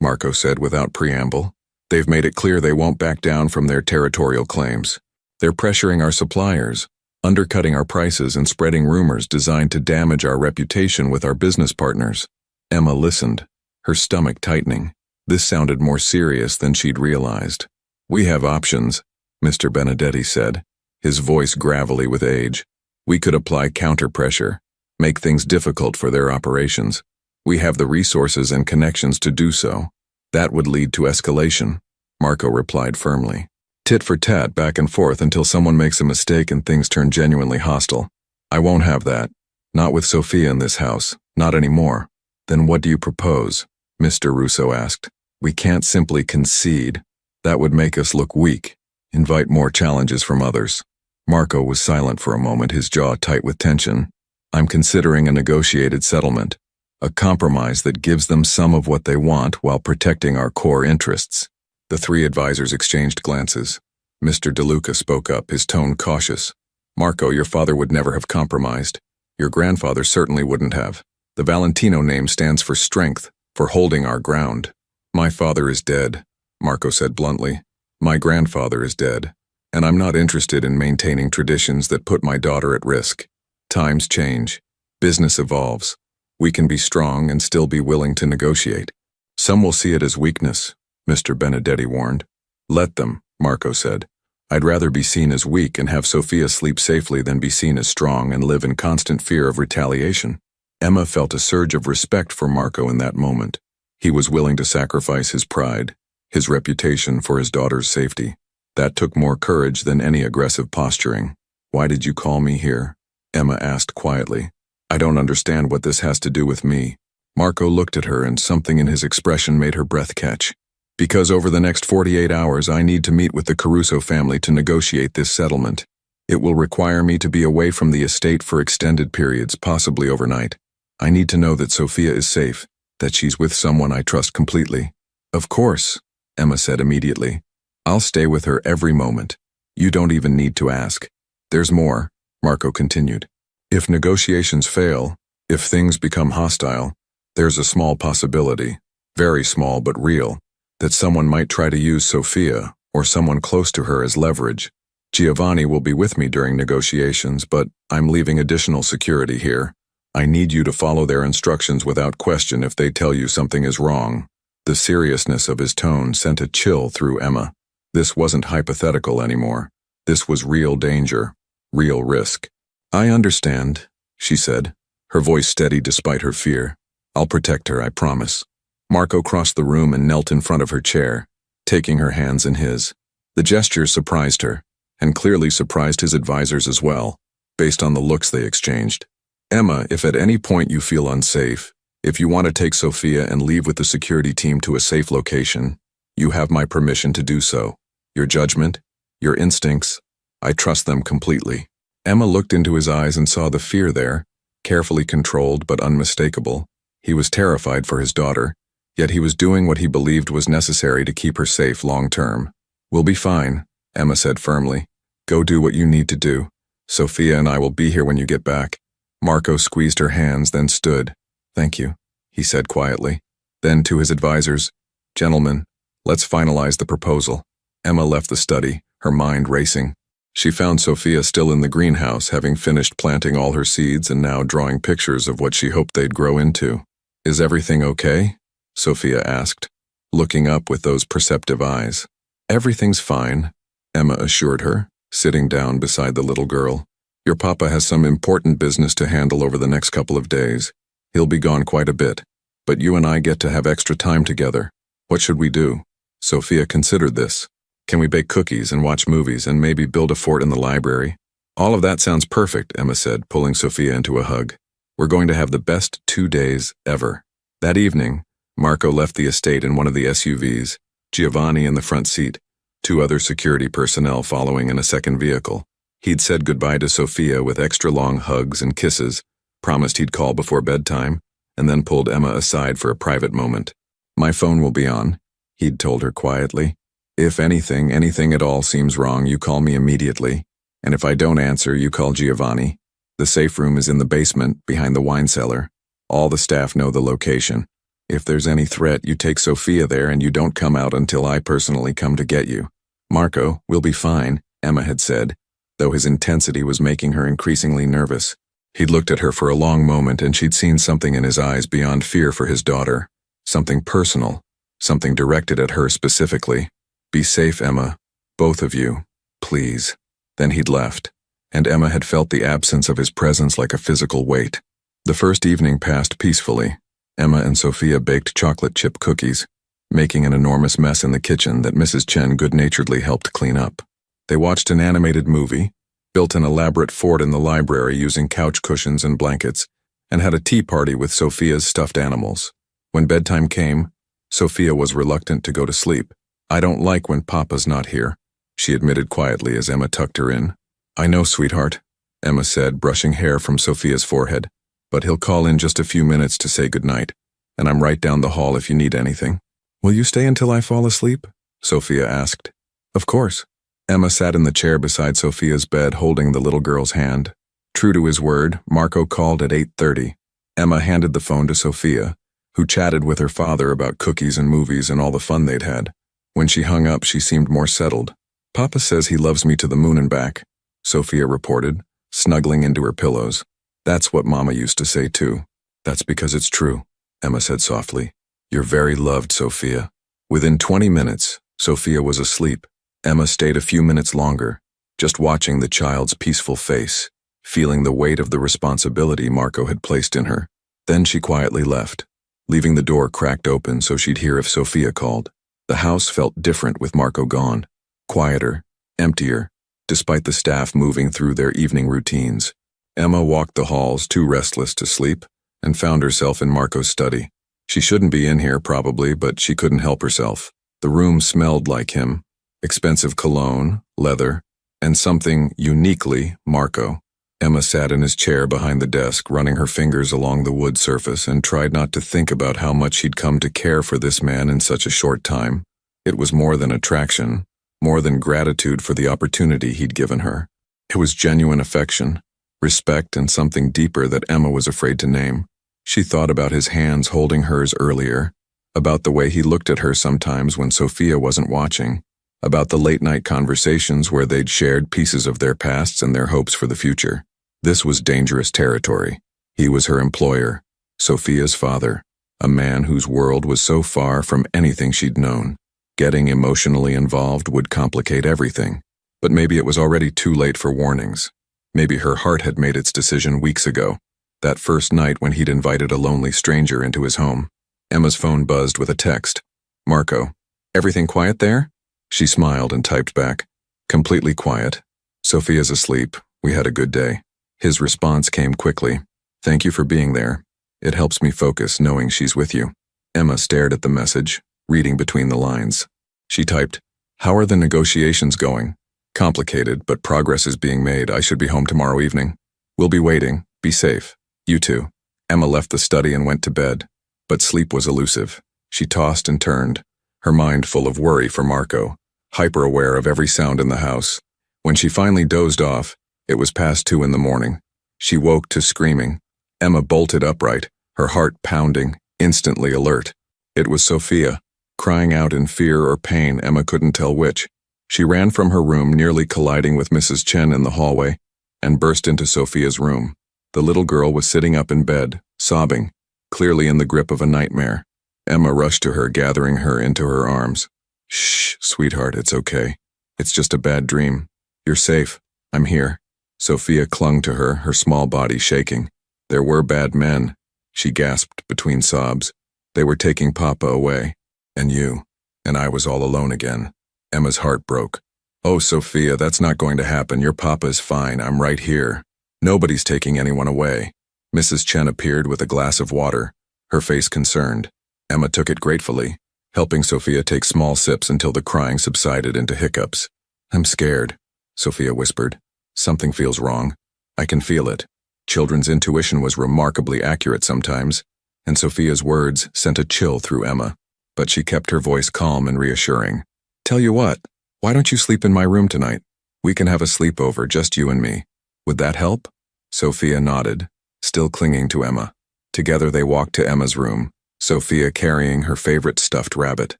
Marco said without preamble. "They've made it clear they won't back down from their territorial claims. They're pressuring our suppliers, undercutting our prices and spreading rumors designed to damage our reputation with our business partners." Emma listened, her stomach tightening. This sounded more serious than she'd realized. "We have options," Mr. Benedetti said, his voice gravelly with age. "We could apply counter-pressure, make things difficult for their operations. We have the resources and connections to do so. That would lead to escalation," Marco replied firmly. "Tit for tat, back and forth until someone makes a mistake and things turn genuinely hostile. I won't have that. Not with Sophia in this house, not anymore." "Then what do you propose?" Mr. Russo asked. "We can't simply concede. That would make us look weak, invite more challenges from others." Marco was silent for a moment, his jaw tight with tension. "I'm considering a negotiated settlement, a compromise that gives them some of what they want while protecting our core interests." The 3 advisors exchanged glances. Mr. DeLuca spoke up, his tone cautious. "Marco, your father would never have compromised. Your grandfather certainly wouldn't have. The Valentino name stands for strength, for holding our ground." "My father is dead," Marco said bluntly. "My grandfather is dead, and I'm not interested in maintaining traditions that put my daughter at risk. Times change. Business evolves. We can be strong and still be willing to negotiate." "Some will see it as weakness," Mr. Benedetti warned. "Let them," Marco said. "I'd rather be seen as weak and have Sophia sleep safely than be seen as strong and live in constant fear of retaliation." Emma felt a surge of respect for Marco in that moment. He was willing to sacrifice his pride, his reputation for his daughter's safety. That took more courage than any aggressive posturing. "Why did you call me here?" Emma asked quietly. "I don't understand what this has to do with me." Marco looked at her and something in his expression made her breath catch. "Because over the next 48 hours I need to meet with the Caruso family to negotiate this settlement. It will require me to be away from the estate for extended periods, possibly overnight. I need to know that Sophia is safe, that she's with someone I trust completely." "Of course," Emma said immediately. "I'll stay with her every moment. You don't even need to ask." "There's more," Marco continued. "If negotiations fail, if things become hostile, there's a small possibility, very small but real, that someone might try to use Sophia or someone close to her as leverage. Giovanni will be with me during negotiations, but I'm leaving additional security here. I need you to follow their instructions without question if they tell you something is wrong." The seriousness of his tone sent a chill through Emma. This wasn't hypothetical anymore. This was real danger, real risk. "I understand," she said, her voice steady despite her fear. "I'll protect her, I promise." Marco crossed the room and knelt in front of her chair, taking her hands in his. The gesture surprised her, and clearly surprised his advisors as well, based on the looks they exchanged. "Emma, if at any point you feel unsafe, if you want to take Sophia and leave with the security team to a safe location, you have my permission to do so. Your judgment, your instincts, I trust them completely." Emma looked into his eyes and saw the fear there, carefully controlled but unmistakable. He was terrified for his daughter, yet he was doing what he believed was necessary to keep her safe long term. "We'll be fine," Emma said firmly. "Go do what you need to do. Sophia and I will be here when you get back." Marco squeezed her hands, then stood. "Thank you," he said quietly. Then to his advisors, "Gentlemen, let's finalize the proposal." Emma left the study, her mind racing. She found Sophia still in the greenhouse, having finished planting all her seeds and now drawing pictures of what she hoped they'd grow into. "Is everything okay?" Sophia asked, looking up with those perceptive eyes. "Everything's fine," Emma assured her, sitting down beside the little girl. "Your papa has some important business to handle over the next couple of days. He'll be gone quite a bit, but you and I get to have extra time together. What should we do?" Sophia considered this. "Can we bake cookies and watch movies and maybe build a fort in the library?" "All of that sounds perfect," Emma said, pulling Sophia into a hug. "We're going to have the best 2 days ever." That evening, Marco left the estate in one of the SUVs, Giovanni in the front seat, 2 other security personnel following in a second vehicle. He'd said goodbye to Sophia with extra long hugs and kisses, promised he'd call before bedtime, and then pulled Emma aside for a private moment. "My phone will be on," he'd told her quietly. "If anything at all seems wrong, you call me immediately, and if I don't answer, you call Giovanni. The safe room is in the basement, behind the wine cellar. All the staff know the location. If there's any threat, you take Sophia there and you don't come out until I personally come to get you." "Marco, we'll be fine," Emma had said, though his intensity was making her increasingly nervous. He'd looked at her for a long moment and she'd seen something in his eyes beyond fear for his daughter. Something personal, something directed at her specifically. "Be safe, Emma. Both of you. Please." Then he'd left, and Emma had felt the absence of his presence like a physical weight. The first evening passed peacefully. Emma and Sophia baked chocolate chip cookies, making an enormous mess in the kitchen that Mrs. Chen good-naturedly helped clean up. They watched an animated movie, built an elaborate fort in the library using couch cushions and blankets, and had a tea party with Sophia's stuffed animals. When bedtime came, Sophia was reluctant to go to sleep. "I don't like when Papa's not here," she admitted quietly as Emma tucked her in. "I know, sweetheart," Emma said, brushing hair from Sophia's forehead. "But he'll call in just a few minutes to say goodnight, and I'm right down the hall if you need anything." "Will you stay until I fall asleep?" Sophia asked. "Of course." Emma sat in the chair beside Sophia's bed, holding the little girl's hand. True to his word, Marco called at 8:30. Emma handed the phone to Sophia, who chatted with her father about cookies and movies and all the fun they'd had. When she hung up, she seemed more settled. "Papa says he loves me to the moon and back," Sophia reported, snuggling into her pillows. "That's what Mama used to say too." "That's because it's true," Emma said softly. "You're very loved, Sophia." Within 20 minutes, Sophia was asleep. Emma stayed a few minutes longer, just watching the child's peaceful face, feeling the weight of the responsibility Marco had placed in her. Then she quietly left, leaving the door cracked open so she'd hear if Sophia called. The house felt different with Marco gone, quieter, emptier, despite the staff moving through their evening routines. Emma walked the halls, too restless to sleep, and found herself in Marco's study. She shouldn't be in here probably, but she couldn't help herself. The room smelled like him, expensive cologne, leather, and something uniquely Marco. Emma sat in his chair behind the desk, running her fingers along the wood surface, and tried not to think about how much she'd come to care for this man in such a short time. It was more than attraction, more than gratitude for the opportunity he'd given her. It was genuine affection, respect, and something deeper that Emma was afraid to name. She thought about his hands holding hers earlier, about the way he looked at her sometimes when Sophia wasn't watching, about the late-night conversations where they'd shared pieces of their pasts and their hopes for the future. This was dangerous territory. He was her employer, Sophia's father, a man whose world was so far from anything she'd known. Getting emotionally involved would complicate everything. But maybe it was already too late for warnings. Maybe her heart had made its decision weeks ago, that first night when he'd invited a lonely stranger into his home. Emma's phone buzzed with a text. "Marco, everything quiet there?" She smiled and typed back, "Completely quiet. Sophia's asleep. We had a good day." His response came quickly. "Thank you for being there. It helps me focus knowing she's with you." Emma stared at the message, reading between the lines. She typed, "How are the negotiations going? Complicated, but progress is being made. I should be home tomorrow evening. We'll be waiting. Be safe. You too." Emma left the study and went to bed, but sleep was elusive. She tossed and turned, her mind full of worry for Marco, hyper-aware of every sound in the house. When she finally dozed off, it was past 2 in the morning. She woke to screaming. Emma bolted upright, her heart pounding, instantly alert. It was Sophia, crying out in fear or pain, Emma couldn't tell which. She ran from her room, nearly colliding with Mrs. Chen in the hallway, and burst into Sophia's room. The little girl was sitting up in bed, sobbing, clearly in the grip of a nightmare. Emma rushed to her, gathering her into her arms. "Shh, sweetheart, it's okay. It's just a bad dream. You're safe. I'm here." Sophia clung to her, her small body shaking. "There were bad men," she gasped between sobs. "They were taking Papa away. And you. And I was all alone again." Emma's heart broke. "Oh, Sophia, that's not going to happen. Your Papa is fine. I'm right here. Nobody's taking anyone away." Mrs. Chen appeared with a glass of water, her face concerned. Emma took it gratefully, helping Sophia take small sips until the crying subsided into hiccups. "I'm scared," Sophia whispered. "Something feels wrong. I can feel it." Children's intuition was remarkably accurate sometimes, and Sophia's words sent a chill through Emma. But she kept her voice calm and reassuring. "Tell you what, why don't you sleep in my room tonight? We can have a sleepover, just you and me. Would that help?" Sophia nodded, still clinging to Emma. Together they walked to Emma's room, Sophia carrying her favorite stuffed rabbit.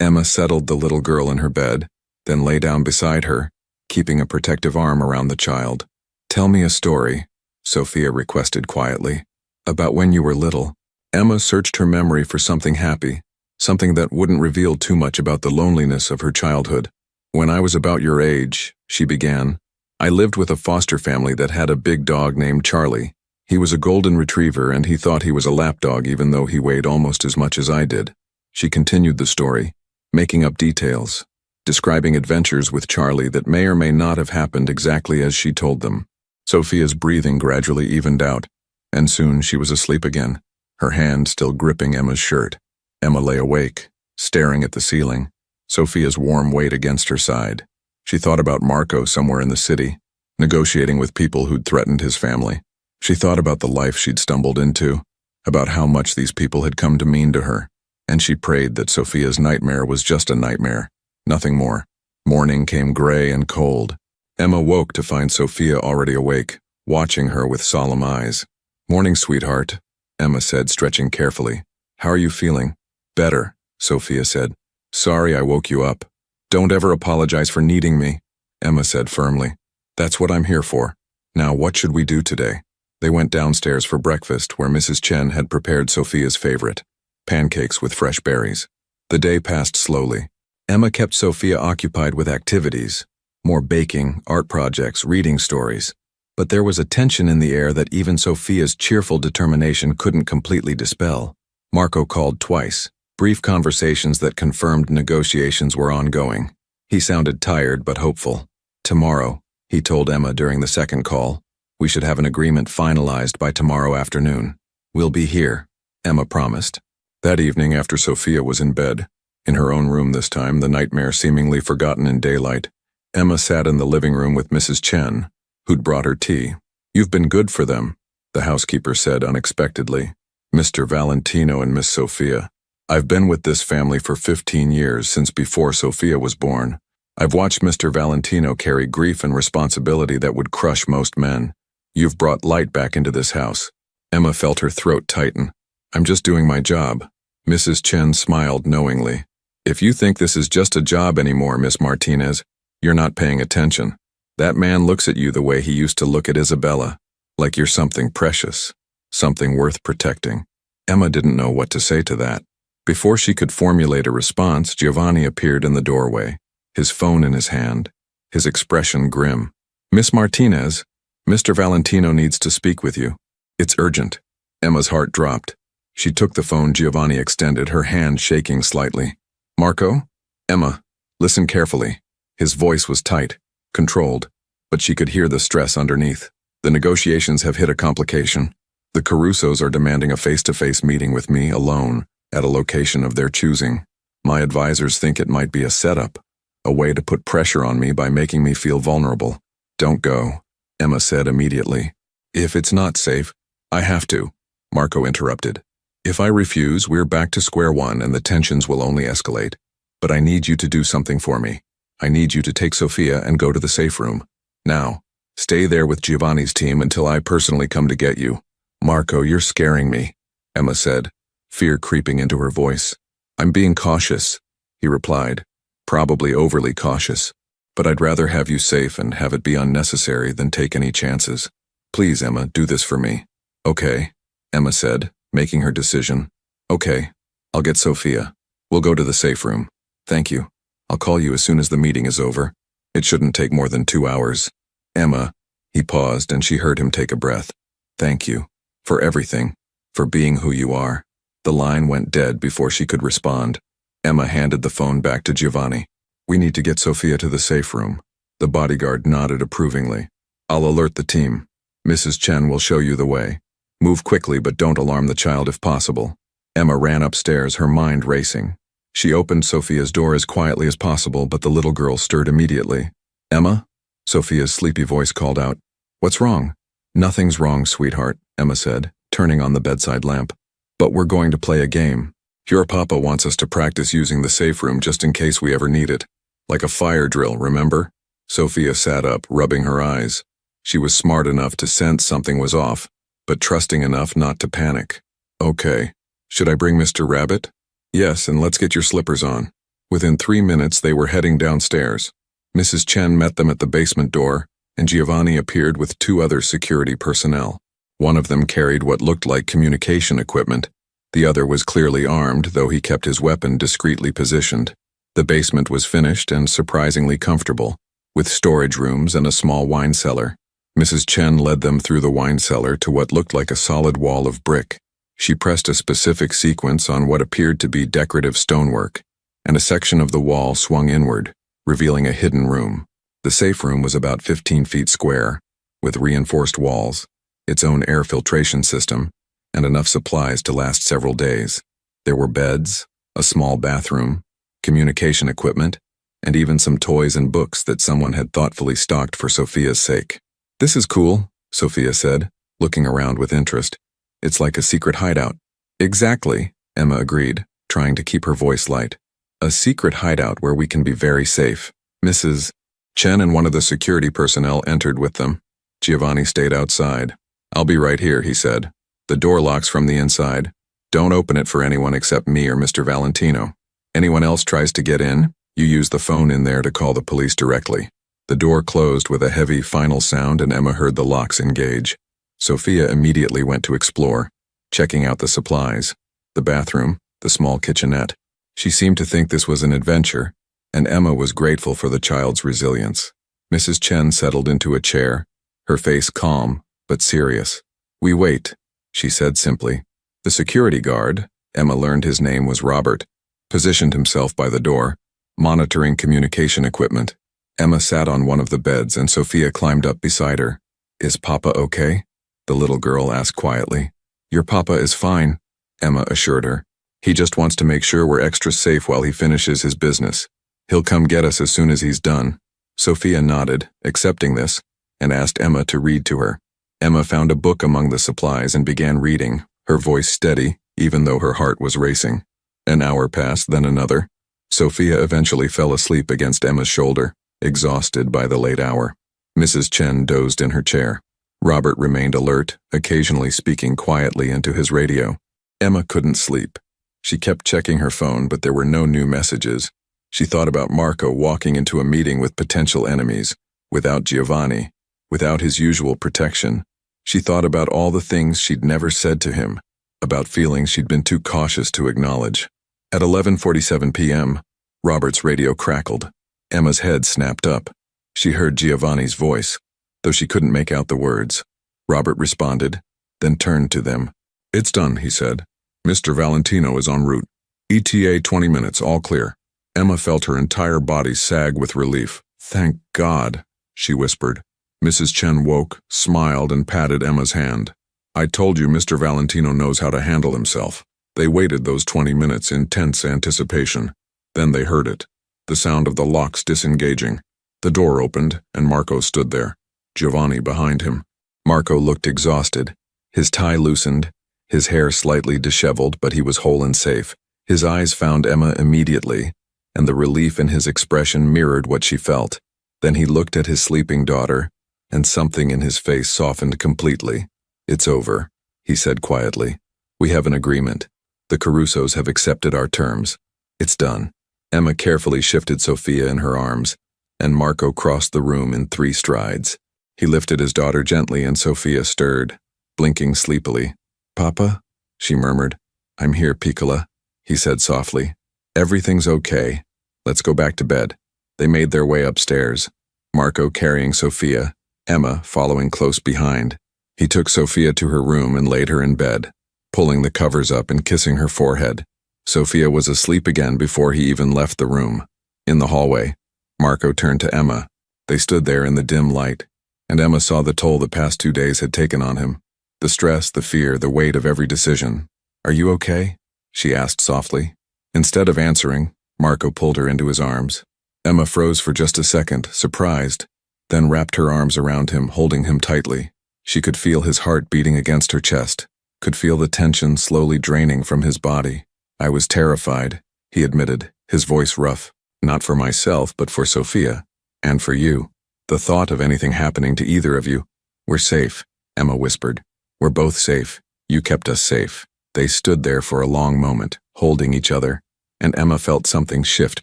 Emma settled the little girl in her bed, then lay down beside her, keeping a protective arm around the child. "Tell me a story," Sophia requested quietly, "about when you were little." Emma searched her memory for something happy, something that wouldn't reveal too much about the loneliness of her childhood. "When I was about your age," she began, "I lived with a foster family that had a big dog named Charlie. He was a golden retriever, and he thought he was a lapdog even though he weighed almost as much as I did." She continued the story, making up details, describing adventures with Charlie that may or may not have happened exactly as she told them. Sophia's breathing gradually evened out, and soon she was asleep again, her hand still gripping Emma's shirt. Emma lay awake, staring at the ceiling, Sophia's warm weight against her side. She thought about Marco somewhere in the city, negotiating with people who'd threatened his family. She thought about the life she'd stumbled into, about how much these people had come to mean to her, and she prayed that Sophia's nightmare was just a nightmare, nothing more. Morning came gray and cold. Emma woke to find Sophia already awake, watching her with solemn eyes. "Morning, sweetheart," Emma said, stretching carefully. "How are you feeling?" "Better," Sophia said. "Sorry I woke you up." "Don't ever apologize for needing me," Emma said firmly. "That's what I'm here for. Now what should we do today?" They went downstairs for breakfast, where Mrs. Chen had prepared Sophia's favorite, pancakes with fresh berries. The day passed slowly. Emma kept Sophia occupied with activities, more baking, art projects, reading stories. But there was a tension in the air that even Sophia's cheerful determination couldn't completely dispel. Marco called twice, brief conversations that confirmed negotiations were ongoing. He sounded tired but hopeful. "Tomorrow," he told Emma during the second call, "we should have an agreement finalized by tomorrow afternoon. We'll be here," Emma promised. That evening, after Sophia was in bed, in her own room this time, the nightmare seemingly forgotten in daylight, Emma sat in the living room with Mrs. Chen, who'd brought her tea. "You've been good for them," the housekeeper said unexpectedly. "Mr. Valentino and Miss Sophia. I've been with this family for 15 years, since before Sophia was born. I've watched Mr. Valentino carry grief and responsibility that would crush most men. You've brought light back into this house." Emma felt her throat tighten. "I'm just doing my job." Mrs. Chen smiled knowingly. "If you think this is just a job anymore, Miss Martinez, you're not paying attention. That man looks at you the way he used to look at Isabella, like you're something precious, something worth protecting." Emma didn't know what to say to that. Before she could formulate a response, Giovanni appeared in the doorway, his phone in his hand, his expression grim. "Miss Martinez, Mr. Valentino needs to speak with you. It's urgent." Emma's heart dropped. She took the phone Giovanni extended, her hand shaking slightly. "Marco? Emma, listen carefully." His voice was tight, controlled, but she could hear the stress underneath. "The negotiations have hit a complication. The Carusos are demanding a face-to-face meeting with me alone at a location of their choosing. My advisors think it might be a setup, a way to put pressure on me by making me feel vulnerable." "Don't go," Emma said immediately. "If it's not safe, I have to," Marco interrupted. "If I refuse, we're back to square one and the tensions will only escalate. But I need you to do something for me. I need you to take Sophia and go to the safe room. Now, stay there with Giovanni's team until I personally come to get you." "Marco, you're scaring me," Emma said, fear creeping into her voice. I'm being cautious, he replied, probably overly cautious. But I'd rather have you safe and have it be unnecessary than take any chances. Please, Emma, do this for me. Okay, Emma said, making her decision. Okay, I'll get Sophia. We'll go to the safe room. Thank you. I'll call you as soon as the meeting is over. It shouldn't take more than 2 hours. Emma, he paused and she heard him take a breath. Thank you. For everything. For being who you are. The line went dead before she could respond. Emma handed the phone back to Giovanni. We need to get Sophia to the safe room. The bodyguard nodded approvingly. I'll alert the team. Mrs. Chen will show you the way. Move quickly, but don't alarm the child if possible. Emma ran upstairs, her mind racing. She opened Sophia's door as quietly as possible, but the little girl stirred immediately. Emma? Sophia's sleepy voice called out. What's wrong? Nothing's wrong, sweetheart, Emma said, turning on the bedside lamp. But we're going to play a game. Your papa wants us to practice using the safe room just in case we ever need it. Like a fire drill, remember? Sophia sat up, rubbing her eyes. She was smart enough to sense something was off, but trusting enough not to panic. Okay. Should I bring Mr. Rabbit? Yes, and let's get your slippers on. Within 3 minutes, they were heading downstairs. Mrs. Chen met them at the basement door, and Giovanni appeared with 2 other security personnel. One of them carried what looked like communication equipment. The other was clearly armed, though he kept his weapon discreetly positioned. The basement was finished and surprisingly comfortable, with storage rooms and a small wine cellar. Mrs. Chen led them through the wine cellar to what looked like a solid wall of brick. She pressed a specific sequence on what appeared to be decorative stonework, and a section of the wall swung inward, revealing a hidden room. The safe room was about 15 feet square, with reinforced walls, its own air filtration system, and enough supplies to last several days. There were beds, a small bathroom, communication equipment, and even some toys and books that someone had thoughtfully stocked for Sophia's sake. This is cool, Sophia said, looking around with interest. It's like a secret hideout. Exactly, Emma agreed, trying to keep her voice light. A secret hideout where we can be very safe. Mrs. Chen and one of the security personnel entered with them. Giovanni stayed outside. I'll be right here, he said. The door locks from the inside. Don't open it for anyone except me or Mr. Valentino. Anyone else tries to get in, you use the phone in there to call the police directly. The door closed with a heavy final sound and Emma heard the locks engage. Sophia immediately went to explore, checking out the supplies, the bathroom, the small kitchenette. She seemed to think this was an adventure, and Emma was grateful for the child's resilience. Mrs. Chen settled into a chair, her face calm but serious. We wait, she said simply. The security guard, Emma learned his name was Robert, positioned himself by the door, monitoring communication equipment. Emma sat on one of the beds and Sophia climbed up beside her. Is Papa okay? The little girl asked quietly. Your papa is fine, Emma assured her. He just wants to make sure we're extra safe while he finishes his business. He'll come get us as soon as he's done. Sophia nodded, accepting this, and asked Emma to read to her. Emma found a book among the supplies and began reading, her voice steady, even though her heart was racing. An hour passed, then another. Sophia eventually fell asleep against Emma's shoulder, exhausted by the late hour. Mrs. Chen dozed in her chair. Robert remained alert, occasionally speaking quietly into his radio. Emma couldn't sleep. She kept checking her phone, but there were no new messages. She thought about Marco walking into a meeting with potential enemies, without Giovanni, without his usual protection. She thought about all the things she'd never said to him, about feelings she'd been too cautious to acknowledge. At 11:47 p.m., Robert's radio crackled. Emma's head snapped up. She heard Giovanni's voice, though she couldn't make out the words. Robert responded, then turned to them. It's done, he said. Mr. Valentino is en route. ETA 20 minutes, all clear. Emma felt her entire body sag with relief. Thank God, she whispered. Mrs. Chen woke, smiled, and patted Emma's hand. I told you Mr. Valentino knows how to handle himself. They waited those 20 minutes in tense anticipation. Then they heard it. The sound of the locks disengaging. The door opened, and Marco stood there, Giovanni behind him. Marco looked exhausted. His tie loosened, his hair slightly disheveled, but he was whole and safe. His eyes found Emma immediately, and the relief in his expression mirrored what she felt. Then he looked at his sleeping daughter, and something in his face softened completely. It's over, he said quietly. We have an agreement. The Carusos have accepted our terms. It's done. Emma carefully shifted Sophia in her arms, and Marco crossed the room in 3 strides. He lifted his daughter gently and Sophia stirred, blinking sleepily. "Papa?" she murmured. "I'm here, Piccola," he said softly. "Everything's okay. Let's go back to bed." They made their way upstairs, Marco carrying Sophia, Emma following close behind. He took Sophia to her room and laid her in bed, pulling the covers up and kissing her forehead. Sophia was asleep again before he even left the room. In the hallway, Marco turned to Emma. They stood there in the dim light, and Emma saw the toll the past 2 days had taken on him. The stress, the fear, the weight of every decision. "Are you okay?" she asked softly. Instead of answering, Marco pulled her into his arms. Emma froze for just a second, surprised, then wrapped her arms around him, holding him tightly. She could feel his heart beating against her chest, could feel the tension slowly draining from his body. "I was terrified," he admitted, his voice rough. "Not for myself, but for Sophia. And for you. The thought of anything happening to either of you." "We're safe," Emma whispered. "We're both safe. You kept us safe." They stood there for a long moment, holding each other, and Emma felt something shift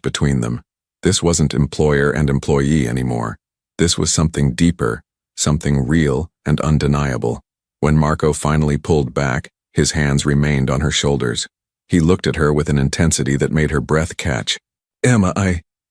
between them. This wasn't employer and employee anymore. This was something deeper, something real and undeniable. When Marco finally pulled back, his hands remained on her shoulders. He looked at her with an intensity that made her breath catch. "Emma,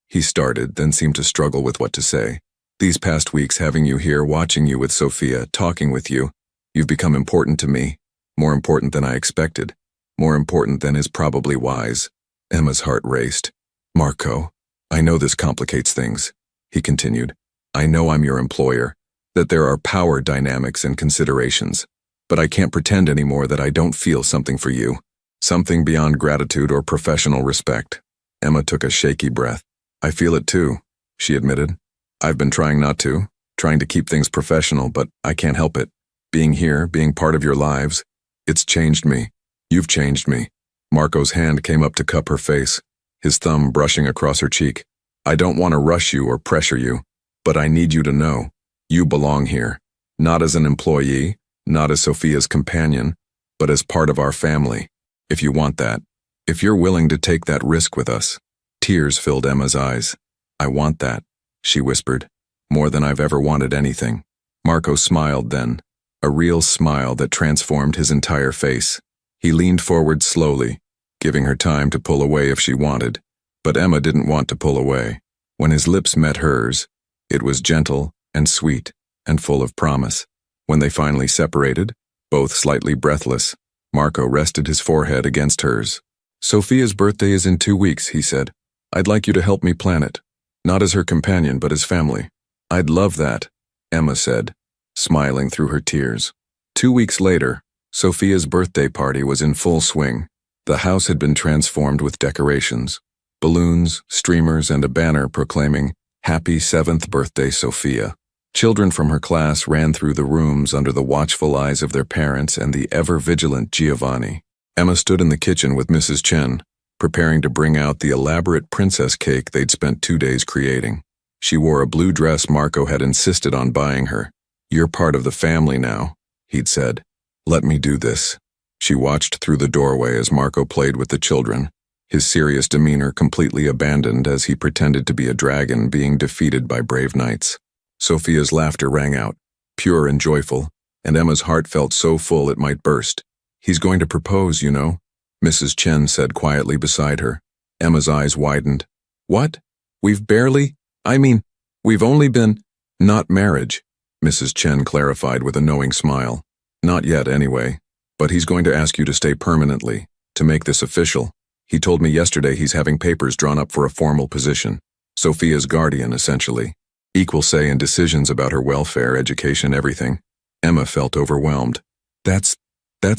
he started, then seemed to struggle with what to say. "These past weeks having you here, watching you with Sophia, talking with you, you've become important to me. More important than I expected. More important than is probably wise." Emma's heart raced. "Marco, I know this complicates things," he continued. "I know I'm your employer, that there are power dynamics and considerations, but I can't pretend anymore that I don't feel something for you. Something beyond gratitude or professional respect." Emma took a shaky breath. "I feel it too," she admitted. "I've been trying not to, trying to keep things professional, but I can't help it. Being here, being part of your lives, it's changed me. You've changed me." Marco's hand came up to cup her face, his thumb brushing across her cheek. "I don't want to rush you or pressure you, but I need you to know, you belong here. Not as an employee, not as Sophia's companion, but as part of our family. If you want that, if you're willing to take that risk with us." Tears filled Emma's eyes. "I want that," she whispered, "more than I've ever wanted anything." Marco smiled then, a real smile that transformed his entire face. He leaned forward slowly, giving her time to pull away if she wanted, but Emma didn't want to pull away. When his lips met hers, it was gentle and sweet and full of promise. When they finally separated, both slightly breathless, Marco rested his forehead against hers. "Sophia's birthday is in 2 weeks," he said. "I'd like you to help me plan it. Not as her companion, but as family." "I'd love that," Emma said, smiling through her tears. 2 weeks later, Sophia's birthday party was in full swing. The house had been transformed with decorations, balloons, streamers, and a banner proclaiming, "Happy 7th birthday, Sophia." Children from her class ran through the rooms under the watchful eyes of their parents and the ever-vigilant Giovanni. Emma stood in the kitchen with Mrs. Chen, preparing to bring out the elaborate princess cake they'd spent 2 days creating. She wore a blue dress Marco had insisted on buying her. "You're part of the family now," he'd said. "Let me do this." She watched through the doorway as Marco played with the children, his serious demeanor completely abandoned as he pretended to be a dragon being defeated by brave knights. Sophia's laughter rang out, pure and joyful, and Emma's heart felt so full it might burst. "He's going to propose, you know," Mrs. Chen said quietly beside her. Emma's eyes widened. "What? We've only been—" "Not marriage," Mrs. Chen clarified with a knowing smile. "Not yet, anyway. But he's going to ask you to stay permanently, to make this official. He told me yesterday he's having papers drawn up for a formal position. Sophia's guardian, essentially. Equal say in decisions about her welfare, education, everything." Emma felt overwhelmed. That's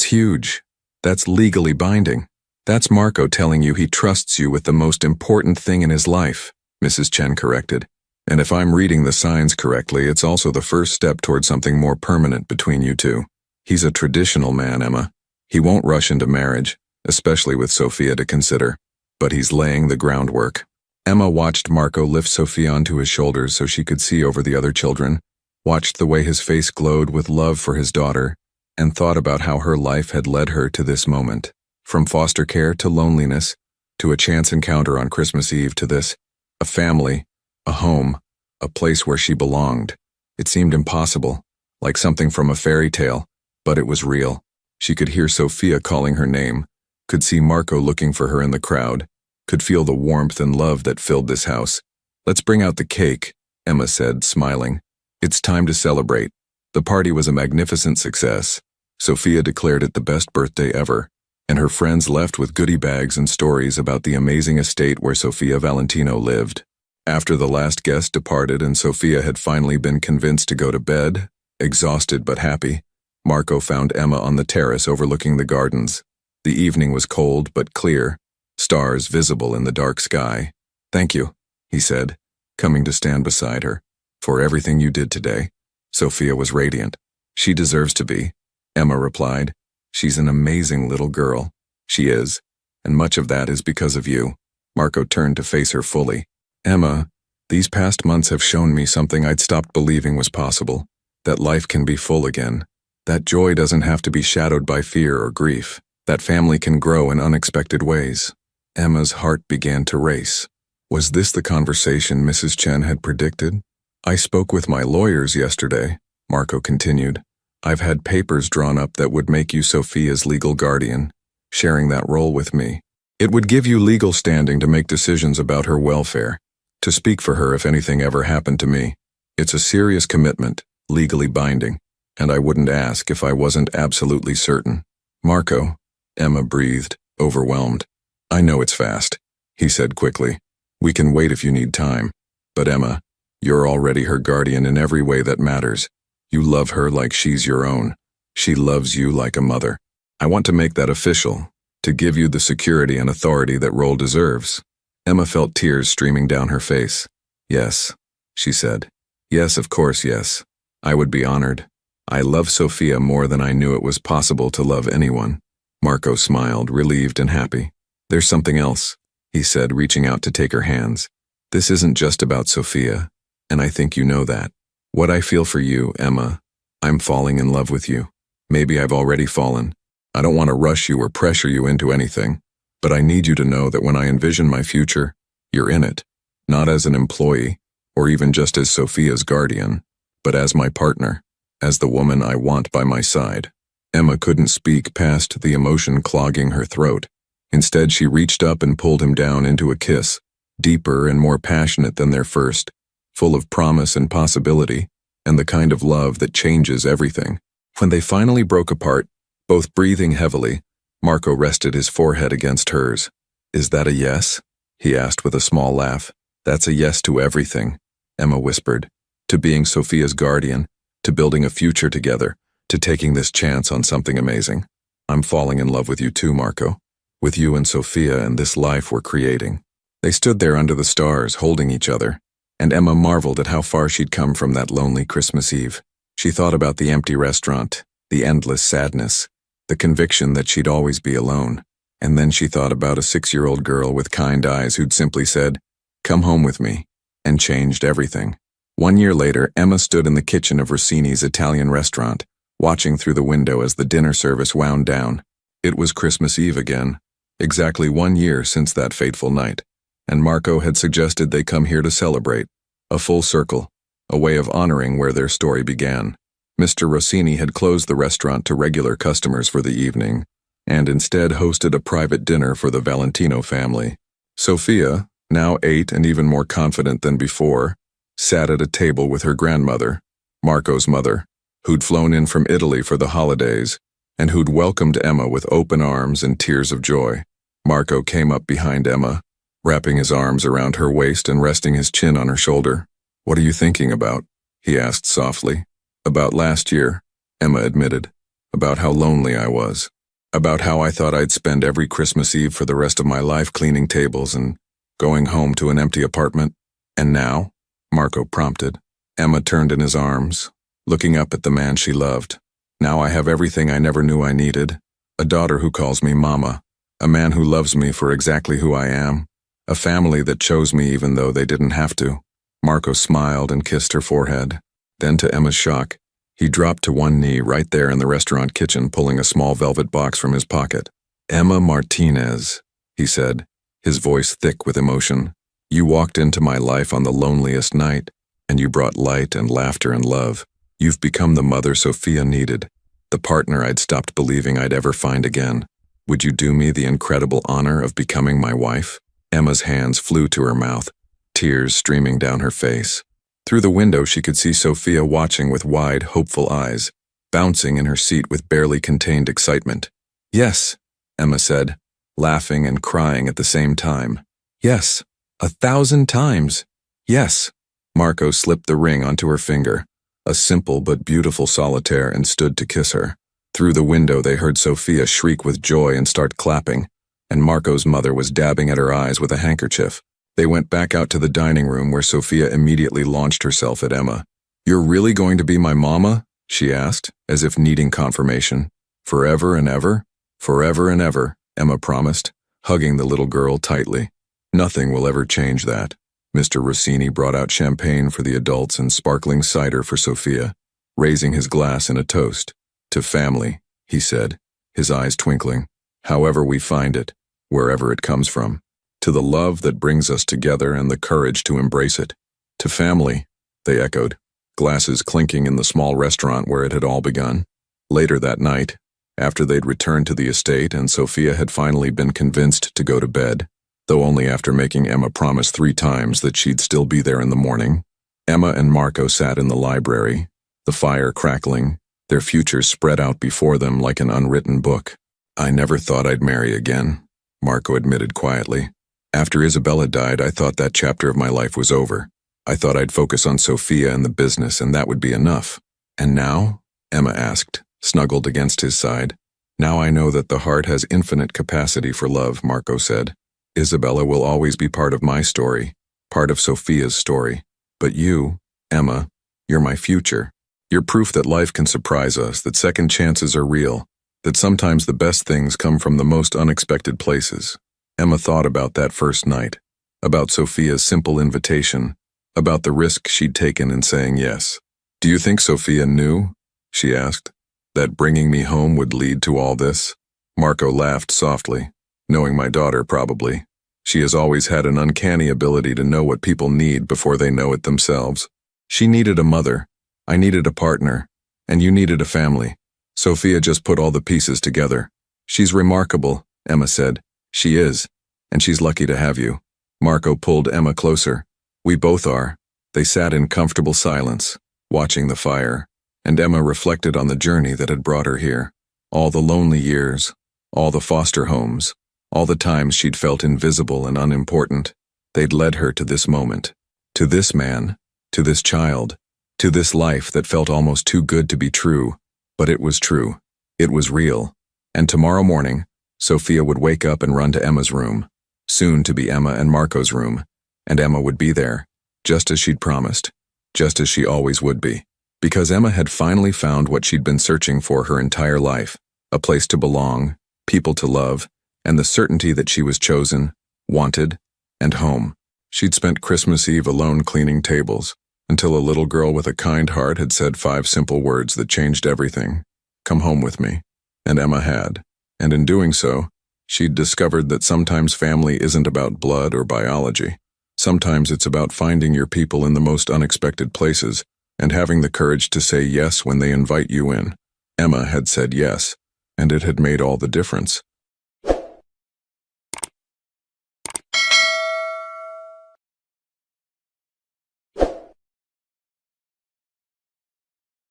huge. That's legally binding. That's Marco telling you he trusts you with the most important thing in his life," Mrs. Chen corrected. "And if I'm reading the signs correctly, it's also the first step toward something more permanent between you two. He's a traditional man, Emma. He won't rush into marriage, especially with Sophia to consider. But he's laying the groundwork." Emma watched Marco lift Sophia onto his shoulders so she could see over the other children, watched the way his face glowed with love for his daughter, and thought about how her life had led her to this moment. From foster care to loneliness, to a chance encounter on Christmas Eve, to this, a family, a home, a place where she belonged. It seemed impossible, like something from a fairy tale, but it was real. She could hear Sophia calling her name, could see Marco looking for her in the crowd, could feel the warmth and love that filled this house. "Let's bring out the cake," Emma said, smiling. "It's time to celebrate." The party was a magnificent success. Sophia declared it the best birthday ever, and her friends left with goodie bags and stories about the amazing estate where Sophia Valentino lived. After the last guest departed and Sophia had finally been convinced to go to bed, exhausted but happy, Marco found Emma on the terrace overlooking the gardens. The evening was cold but clear, stars visible in the dark sky. "Thank you," he said, coming to stand beside her, "for everything you did today." Sophia was radiant. "She deserves to be," Emma replied. "She's an amazing little girl." "She is, and much of that is because of you." Marco turned to face her fully. "Emma, these past months have shown me something I'd stopped believing was possible, that life can be full again. That joy doesn't have to be shadowed by fear or grief. That family can grow in unexpected ways." Emma's heart began to race. Was this the conversation Mrs. Chen had predicted? "I spoke with my lawyers yesterday," Marco continued. "I've had papers drawn up that would make you Sophia's legal guardian, sharing that role with me. It would give you legal standing to make decisions about her welfare, to speak for her if anything ever happened to me. It's a serious commitment, legally binding, and I wouldn't ask if I wasn't absolutely certain." "Marco," Emma breathed, overwhelmed. "I know it's fast," he said quickly. "We can wait if you need time. But Emma, you're already her guardian in every way that matters. You love her like she's your own. She loves you like a mother. I want to make that official, to give you the security and authority that role deserves." Emma felt tears streaming down her face. "Yes," she said. "Yes, of course, yes. I would be honored. I love Sophia more than I knew it was possible to love anyone." Marco smiled, relieved and happy. "There's something else," he said, reaching out to take her hands. "This isn't just about Sophia, and I think you know that. What I feel for you, Emma, I'm falling in love with you. Maybe I've already fallen. I don't want to rush you or pressure you into anything, but I need you to know that when I envision my future, you're in it, not as an employee, or even just as Sophia's guardian, but as my partner, as the woman I want by my side." Emma couldn't speak past the emotion clogging her throat. Instead, she reached up and pulled him down into a kiss, deeper and more passionate than their first, full of promise and possibility, and the kind of love that changes everything. When they finally broke apart, both breathing heavily, Marco rested his forehead against hers. "Is that a yes?" he asked with a small laugh. "That's a yes to everything," Emma whispered. "To being Sophia's guardian, to building a future together, to taking this chance on something amazing. I'm falling in love with you too, Marco. With you and Sophia and this life we're creating." They stood there under the stars, holding each other, and Emma marveled at how far she'd come from that lonely Christmas Eve. She thought about the empty restaurant, the endless sadness, the conviction that she'd always be alone, and then she thought about a 6-year-old girl with kind eyes who'd simply said, "Come home with me," and changed everything. 1 year later, Emma stood in the kitchen of Rossini's Italian restaurant, watching through the window as the dinner service wound down. It was Christmas Eve again, exactly 1 year since that fateful night, and Marco had suggested they come here to celebrate, a full circle, a way of honoring where their story began. Mr. Rossini had closed the restaurant to regular customers for the evening, and instead hosted a private dinner for the Valentino family. Sophia, now 8 and even more confident than before, sat at a table with her grandmother, Marco's mother, who'd flown in from Italy for the holidays, and who'd welcomed Emma with open arms and tears of joy. Marco came up behind Emma, wrapping his arms around her waist and resting his chin on her shoulder. "What are you thinking about?" he asked softly. "About last year," Emma admitted. "About how lonely I was. About how I thought I'd spend every Christmas Eve for the rest of my life cleaning tables and going home to an empty apartment. And now?" Marco prompted. Emma turned in his arms, looking up at the man she loved. "Now I have everything I never knew I needed. A daughter who calls me Mama. A man who loves me for exactly who I am. A family that chose me even though they didn't have to." Marco smiled and kissed her forehead. Then, to Emma's shock, he dropped to one knee right there in the restaurant kitchen, pulling a small velvet box from his pocket. "Emma Martinez," he said, his voice thick with emotion. "You walked into my life on the loneliest night, and you brought light and laughter and love. You've become the mother Sophia needed, the partner I'd stopped believing I'd ever find again. Would you do me the incredible honor of becoming my wife?" Emma's hands flew to her mouth, tears streaming down her face. Through the window she could see Sophia watching with wide, hopeful eyes, bouncing in her seat with barely contained excitement. "Yes," Emma said, laughing and crying at the same time. "Yes, 1,000 times. Yes." Marco slipped the ring onto her finger, a simple but beautiful solitaire, and stood to kiss her. Through the window they heard Sophia shriek with joy and start clapping, and Marco's mother was dabbing at her eyes with a handkerchief. They went back out to the dining room where Sophia immediately launched herself at Emma. "You're really going to be my mama?" she asked, as if needing confirmation. "Forever and ever?" "Forever and ever," Emma promised, hugging the little girl tightly. "Nothing will ever change that." Mr. Rossini brought out champagne for the adults and sparkling cider for Sophia, raising his glass in a toast. "To family," he said, his eyes twinkling. "However we find it, wherever it comes from. To the love that brings us together and the courage to embrace it." "To family," they echoed, glasses clinking in the small restaurant where it had all begun. Later that night, after they'd returned to the estate and Sophia had finally been convinced to go to bed, though only after making Emma promise 3 times that she'd still be there in the morning, Emma and Marco sat in the library, the fire crackling, their futures spread out before them like an unwritten book. "I never thought I'd marry again," Marco admitted quietly. "After Isabella died, I thought that chapter of my life was over. I thought I'd focus on Sophia and the business and that would be enough. And now?" Emma asked, snuggled against his side. "Now I know that the heart has infinite capacity for love," Marco said. "Isabella will always be part of my story, part of Sophia's story. But you, Emma, you're my future. You're proof that life can surprise us, that second chances are real, that sometimes the best things come from the most unexpected places." Emma thought about that first night, about Sophia's simple invitation, about the risk she'd taken in saying yes. "Do you think Sophia knew," she asked, "that bringing me home would lead to all this?" Marco laughed softly. "Knowing my daughter, probably. She has always had an uncanny ability to know what people need before they know it themselves. She needed a mother, I needed a partner, and you needed a family. Sophia just put all the pieces together. She's remarkable," Emma said. "She is, and she's lucky to have you." Marco pulled Emma closer. "We both are." They sat in comfortable silence, watching the fire, and Emma reflected on the journey that had brought her here. All the lonely years, all the foster homes, all the times she'd felt invisible and unimportant. They'd led her to this moment, to this man, to this child, to this life that felt almost too good to be true. But it was true. It was real. And tomorrow morning, Sophia would wake up and run to Emma's room, soon to be Emma and Marco's room, and Emma would be there, just as she'd promised, just as she always would be. Because Emma had finally found what she'd been searching for her entire life, a place to belong, people to love, and the certainty that she was chosen, wanted, and home. She'd spent Christmas Eve alone cleaning tables, until a little girl with a kind heart had said 5 simple words that changed everything. "Come home with me." And Emma had. And in doing so, she'd discovered that sometimes family isn't about blood or biology. Sometimes it's about finding your people in the most unexpected places and having the courage to say yes when they invite you in. Emma had said yes, and it had made all the difference.